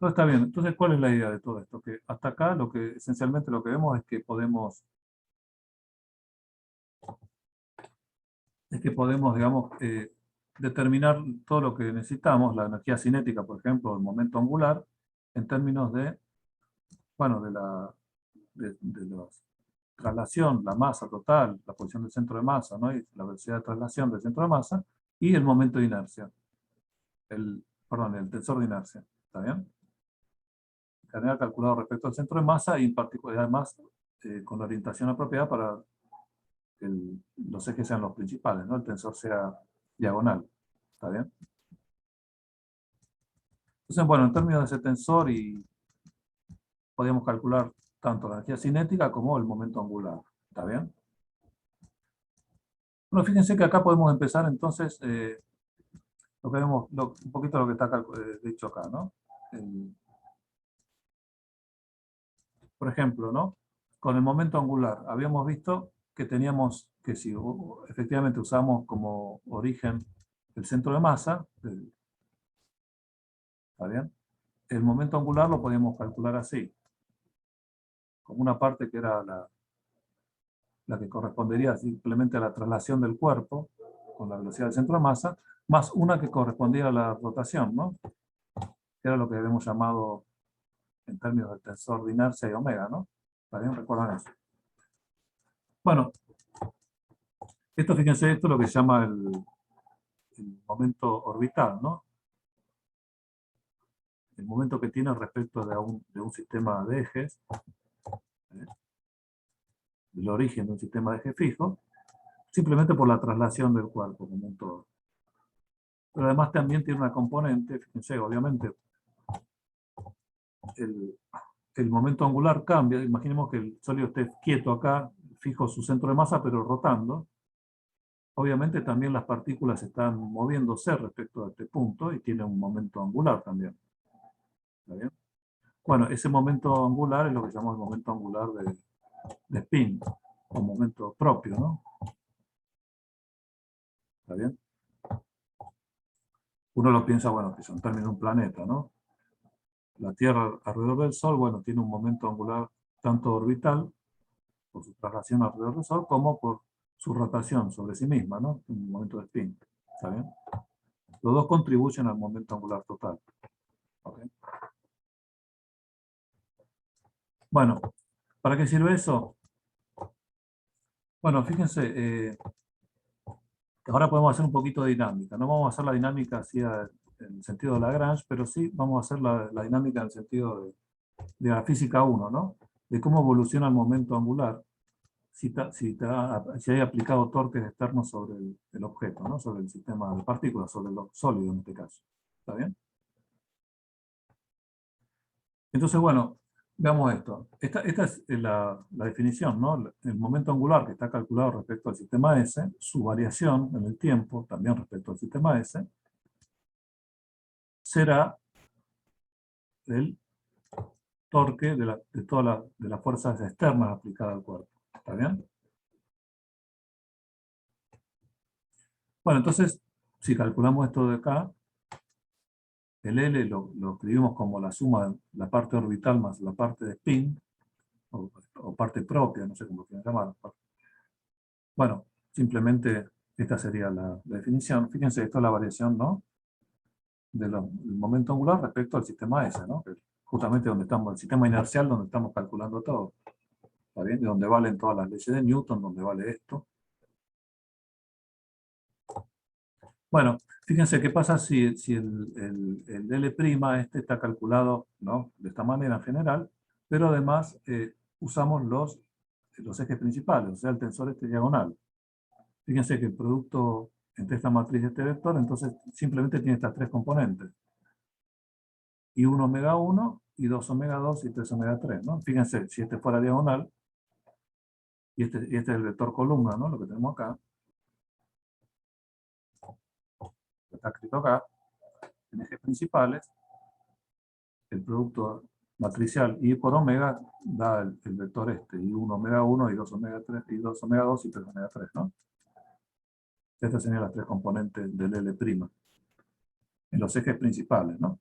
todo está bien. Entonces, ¿cuál es la idea de todo esto? Que hasta acá, esencialmente lo que vemos es que podemos, digamos, determinar todo lo que necesitamos, la energía cinética, por ejemplo, el momento angular, en términos de, bueno, de la traslación, la masa total, la posición del centro de masa, ¿no? Y la velocidad de traslación del centro de masa, y el momento de inercia. El tensor de inercia. ¿Está bien? En general calculado respecto al centro de masa y en particular, además, con la orientación apropiada para que los ejes sean los principales, ¿no? El tensor sea diagonal. ¿Está bien? Entonces, bueno, en términos de ese tensor, podemos calcular tanto la energía cinética como el momento angular. ¿Está bien? Bueno, fíjense que acá podemos empezar entonces lo que vemos, un poquito lo que está dicho acá, ¿no? Por ejemplo, ¿no? Con el momento angular, habíamos visto que teníamos que si efectivamente usamos como origen el centro de masa, ¿está bien? El momento angular lo podíamos calcular así, como una parte que era la que correspondería simplemente a la traslación del cuerpo con la velocidad del centro de masa, más una que correspondía a la rotación, ¿no? Que era lo que habíamos llamado en términos del tensor de inercia y omega, ¿no? ¿Está bien? ¿Recuerdan eso? Bueno, fíjense, esto es lo que se llama el momento orbital, ¿no? El momento que tiene respecto de un sistema de ejes, el origen de un sistema de eje fijo, simplemente por la traslación del cuerpo como un todo. Pero además también tiene una componente, fíjense, obviamente, el momento angular cambia. Imaginemos que el sólido esté quieto acá, fijo su centro de masa, pero rotando. Obviamente también las partículas están moviéndose respecto a este punto y tiene un momento angular también. ¿Está bien? Bueno, ese momento angular es lo que llamamos el momento angular de spin, o momento propio, ¿no? ¿Está bien? Uno lo piensa, bueno, que son términos de un planeta, ¿no? La Tierra alrededor del Sol, bueno, tiene un momento angular tanto orbital, por su traslación alrededor del Sol, como por su rotación sobre sí misma, ¿no? Un momento de spin. ¿Está bien? Los dos contribuyen al momento angular total. ¿Okay? Bueno, ¿para qué sirve eso? Bueno, fíjense, ahora podemos hacer un poquito de dinámica. No vamos a hacer la dinámica así en el sentido de Lagrange, pero sí vamos a hacer la dinámica en el sentido de la física 1, ¿no? De cómo evoluciona el momento angular si hay aplicado torques externos sobre el objeto, ¿no? Sobre el sistema de partículas, sobre lo sólido en este caso. ¿Está bien? Entonces, bueno, Veamos esto. Esta es la definición, ¿no? El momento angular que está calculado respecto al sistema S, su variación en el tiempo, también respecto al sistema S, será el torque de todas las fuerzas externas aplicadas al cuerpo. ¿Está bien? Bueno, entonces, si calculamos esto de acá, el L lo escribimos como la suma de la parte orbital más la parte de spin, o parte propia, no sé cómo quieran llamar. Bueno, simplemente esta sería la definición. Fíjense, esto es la variación, ¿no? Del momento angular respecto al sistema S, ¿no? Que es justamente donde estamos, el sistema inercial donde estamos calculando todo. ¿Está bien? De donde valen todas las leyes de Newton, donde vale esto. Bueno, fíjense qué pasa si el L' este está calculado, ¿no? De esta manera en general, pero además usamos los ejes principales, o sea, el tensor este diagonal. Fíjense que el producto entre esta matriz y este vector, entonces simplemente tiene estas tres componentes. Y 1 omega 1, y 2 omega 2, y 3 omega 3, ¿no? Fíjense, si este fuera diagonal, y este es el vector columna, ¿no? Lo que tenemos acá, que está escrito acá, en ejes principales, el producto matricial I por omega da el vector este, y 1 omega 1, y 2 omega 3, y 2 omega 2, y 3 omega 3, ¿no? Estas serían las tres componentes del L', en los ejes principales, ¿no?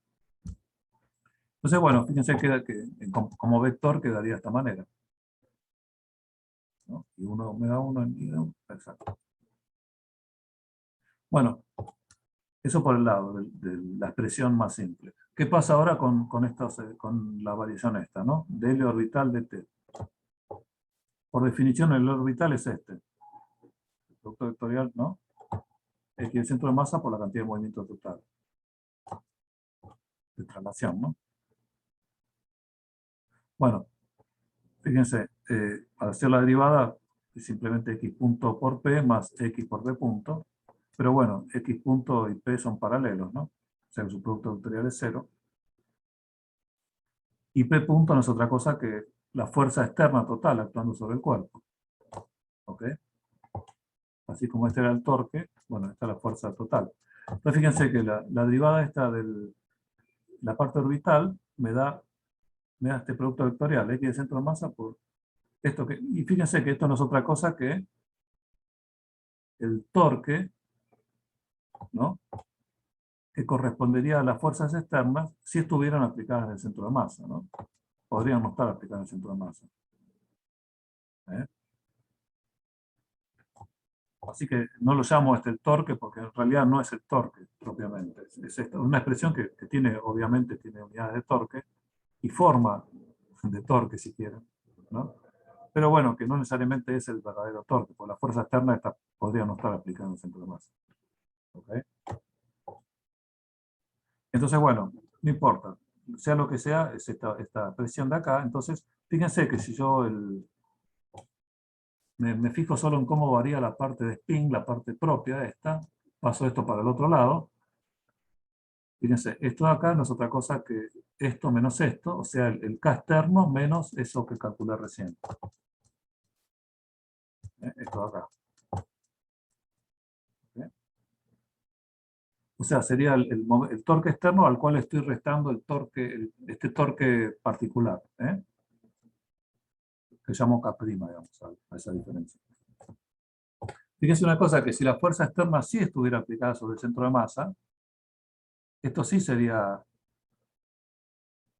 Entonces, bueno, fíjense que como vector quedaría de esta manera, ¿no? Y 1 omega 1 en I1, exacto. Bueno, eso por el lado de la expresión más simple. ¿Qué pasa ahora con la variación esta, ¿no? De L orbital de T. Por definición, el orbital es este. El producto vectorial, ¿no? X el centro de masa por la cantidad de movimiento total. De traslación, ¿no? Bueno, fíjense, para hacer la derivada, es simplemente X punto por P más X por P punto. Pero bueno, X punto y P son paralelos, ¿no? O sea que su producto vectorial es 0. Y P punto no es otra cosa que la fuerza externa total actuando sobre el cuerpo. ¿Ok? Así como este era el torque, bueno, esta es la fuerza total. Entonces fíjense que la derivada esta de la parte orbital me da este producto vectorial, X de centro de masa por esto que... Y fíjense que esto no es otra cosa que el torque, ¿no? Que correspondería a las fuerzas externas si estuvieran aplicadas en el centro de masa, ¿no? Podrían no estar aplicadas en el centro de masa. ¿Eh? Así que no lo llamo el torque porque en realidad no es el torque propiamente. Es una expresión que obviamente tiene unidades de torque y forma de torque si quieren, ¿no? Pero bueno, que no necesariamente es el verdadero torque, porque la fuerza externa podría no estar aplicada en el centro de masa. ¿Okay? Entonces, bueno, no importa. Sea lo que sea, es esta presión de acá. Entonces, fíjense que si yo me fijo solo en cómo varía la parte de spin, la parte propia de esta, paso esto para el otro lado. Fíjense, esto de acá no es otra cosa que esto menos esto, o sea, el K externo menos eso que calculé recién. Esto de acá. ¿Okay? O sea, sería el torque externo al cual estoy restando el torque, este torque particular, que llamo K', digamos, a esa diferencia. Fíjense una cosa, que si la fuerza externa sí estuviera aplicada sobre el centro de masa, esto sí sería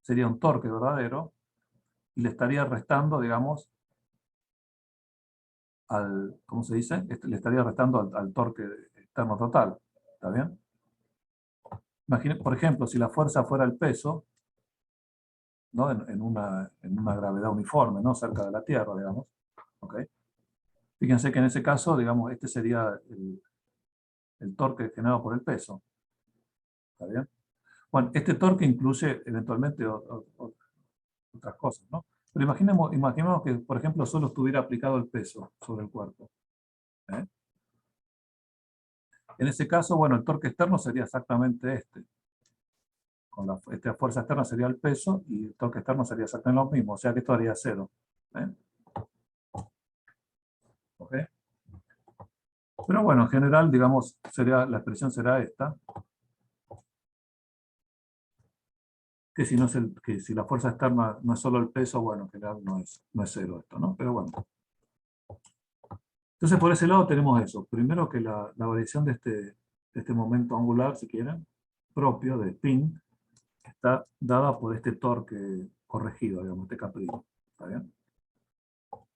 un torque verdadero, y le estaría restando, digamos, ¿cómo se dice? Le estaría restando al torque externo total. ¿Está bien? Imaginen, por ejemplo, si la fuerza fuera el peso, ¿no? en una gravedad uniforme, ¿no? Cerca de la Tierra, digamos. ¿Okay? Fíjense que en ese caso, digamos, este sería el torque generado por el peso. ¿Está bien? Bueno, este torque incluye eventualmente otras cosas, ¿no? Pero imaginemos que, por ejemplo, solo estuviera aplicado el peso sobre el cuerpo. ¿Eh? En ese caso, bueno, el torque externo sería exactamente este. esta fuerza externa sería el peso, y el torque externo sería exactamente lo mismo, o sea que esto haría 0. ¿Ok? Pero bueno, en general, digamos, la expresión será esta, que si, que si la fuerza externa no es solo el peso, bueno, en general no es 0 esto, ¿no? Pero bueno. Entonces, por ese lado tenemos eso. Primero que la variación de este momento angular, si quieren, propio de spin, está dada por este torque corregido, digamos, este capricho. ¿Está bien?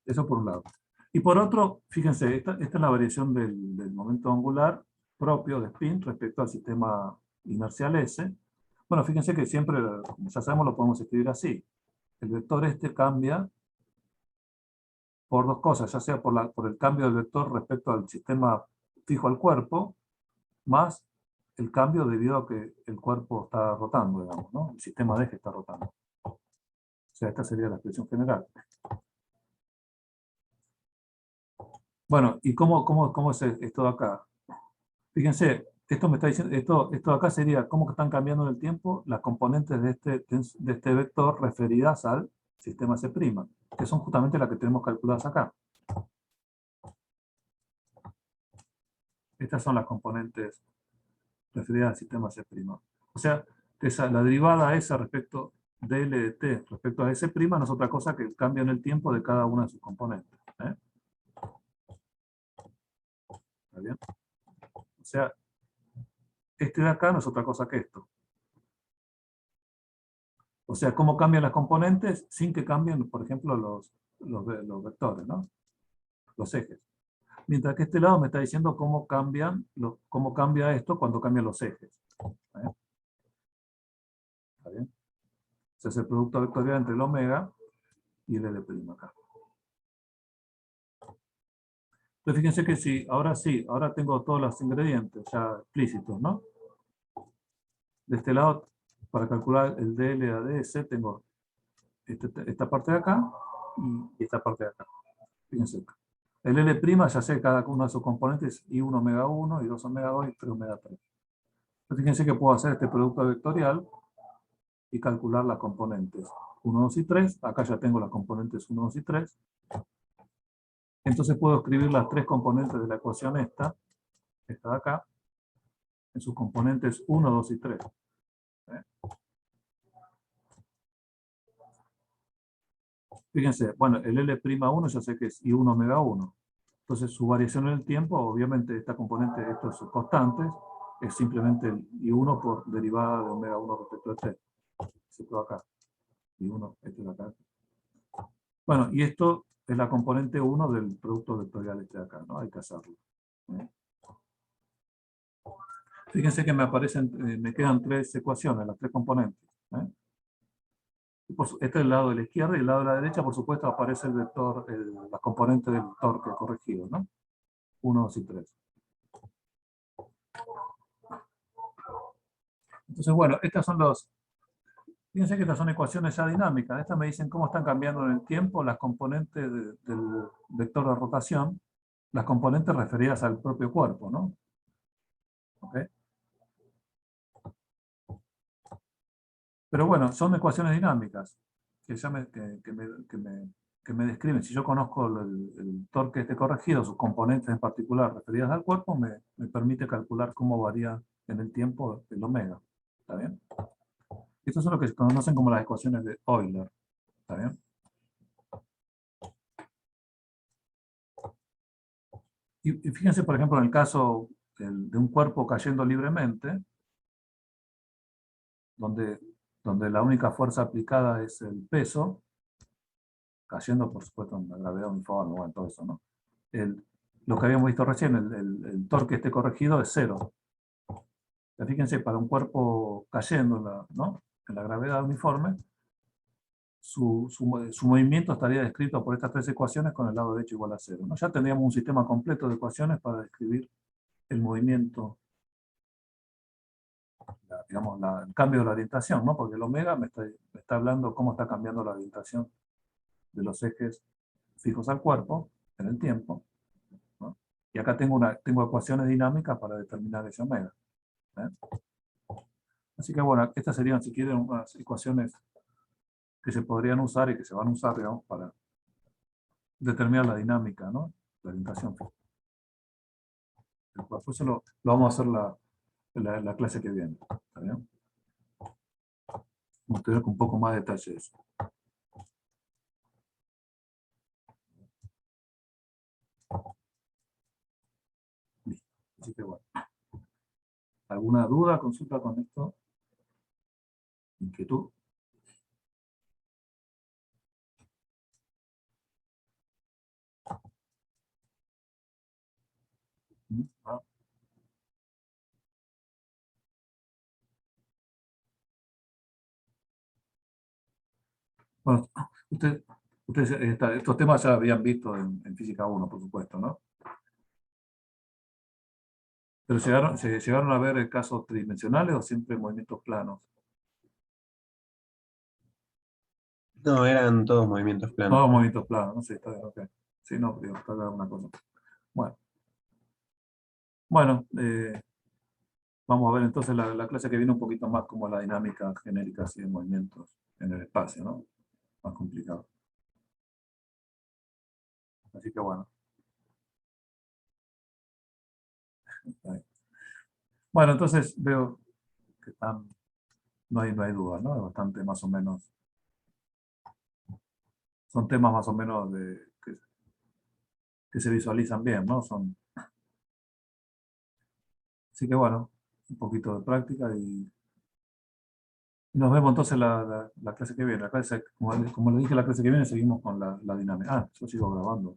Eso por un lado. Y por otro, fíjense, esta es la variación del momento angular propio de spin respecto al sistema inercial S. Bueno, fíjense que siempre, como ya sabemos, lo podemos escribir así. El vector este cambia por dos cosas, ya sea por el cambio del vector respecto al sistema fijo al cuerpo, más el cambio debido a que el cuerpo está rotando, digamos, ¿no? El sistema de eje está rotando. O sea, esta sería la expresión general. Bueno, ¿y cómo es esto de acá? Fíjense, esto me está diciendo, esto de acá sería cómo están cambiando en el tiempo las componentes de este vector referidas al sistema C', que son justamente las que tenemos calculadas acá. Estas son las componentes referidas al sistema C'. O sea, la derivada esa respecto dl de t respecto a S' no es otra cosa que el cambio en el tiempo de cada una de sus componentes. ¿Está bien? O sea, este de acá no es otra cosa que esto. O sea, cómo cambian las componentes sin que cambien, por ejemplo, los vectores, ¿no? Los ejes. Mientras que este lado me está diciendo cómo cambia esto cuando cambian los ejes. ¿Está bien? Ese es el producto vectorial entre el omega y el L' acá. Entonces fíjense que sí, ahora tengo todos los ingredientes ya explícitos, ¿no? De este lado, para calcular el DL a DS, tengo esta parte de acá y esta parte de acá. Fíjense acá. El L' ya sé cada uno de sus componentes, I1 omega 1, I2 omega 2 y 3 omega 3. Entonces fíjense que puedo hacer este producto vectorial y calcular las componentes 1, 2 y 3. Acá ya tengo las componentes 1, 2 y 3. Entonces puedo escribir las tres componentes de la ecuación esta de acá, en sus componentes 1, 2 y 3. Fíjense, bueno, el L'1 ya sé que es I1 omega 1. Entonces su variación en el tiempo, obviamente esta componente, estos constantes, es simplemente el I1 por derivada de omega 1 respecto a T. Esto acá. I1, este de acá. Bueno, y esto es la componente 1 del producto vectorial este de acá, ¿no? Hay que hacerlo. Fíjense que me quedan tres ecuaciones, las tres componentes. Este es el lado de la izquierda, y el lado de la derecha, por supuesto, aparece el vector, la componente del torque corregido, ¿no? 1, 2 y 3. Entonces, bueno, fíjense que estas son ecuaciones ya dinámicas. Estas me dicen cómo están cambiando en el tiempo las componentes del vector de rotación, las componentes referidas al propio cuerpo, ¿no? ¿Ok? Pero bueno, son ecuaciones dinámicas que me describen. Si yo conozco el torque este corregido, sus componentes en particular referidas al cuerpo, me permite calcular cómo varía en el tiempo el omega. ¿Está bien? Esto es lo que se conocen como las ecuaciones de Euler. ¿Está bien? Y fíjense, por ejemplo, en el caso de un cuerpo cayendo libremente, donde la única fuerza aplicada es el peso, cayendo, por supuesto, en la gravedad uniforme, bueno, todo eso, ¿no? Lo que habíamos visto recién, el torque este corregido es 0. Fíjense, para un cuerpo cayendo en la gravedad uniforme, su movimiento estaría descrito por estas tres ecuaciones con el lado derecho igual a 0, ¿no? Ya tendríamos un sistema completo de ecuaciones para describir el movimiento, digamos, el cambio de la orientación, ¿no? Porque el omega me está hablando cómo está cambiando la orientación de los ejes fijos al cuerpo en el tiempo, ¿no? Y acá tengo ecuaciones dinámicas para determinar ese omega. Así que bueno, estas serían, si quieren, unas ecuaciones que se podrían usar y que se van a usar, digamos, para determinar la dinámica, ¿no? La orientación. Por eso lo vamos a hacer la clase que viene. ¿Está bien? Vamos a ver con un poco más de detalle eso. Listo. Así que bueno. ¿Alguna duda, consulta con esto? ¿Inquietud? ¿Ah? Bueno, ustedes estos temas ya habían visto en Física 1, por supuesto, ¿no? ¿Pero llegaron a ver casos tridimensionales o siempre movimientos planos? No, eran todos movimientos planos. Todos movimientos planos, no sé, está bien, ok. Sí, no, digo, está claro una cosa. Bueno, vamos a ver entonces la clase que viene un poquito más como la dinámica genérica así de movimientos en el espacio, ¿no? Más complicado. Así que bueno. Bueno, entonces veo que no hay duda, ¿no? Es bastante más o menos. Son temas más o menos que se visualizan bien, ¿no? Así que bueno, un poquito de práctica y nos vemos entonces la clase que viene. La clase, como le dije, la clase que viene seguimos con la dinámica. Ah, yo sigo grabando.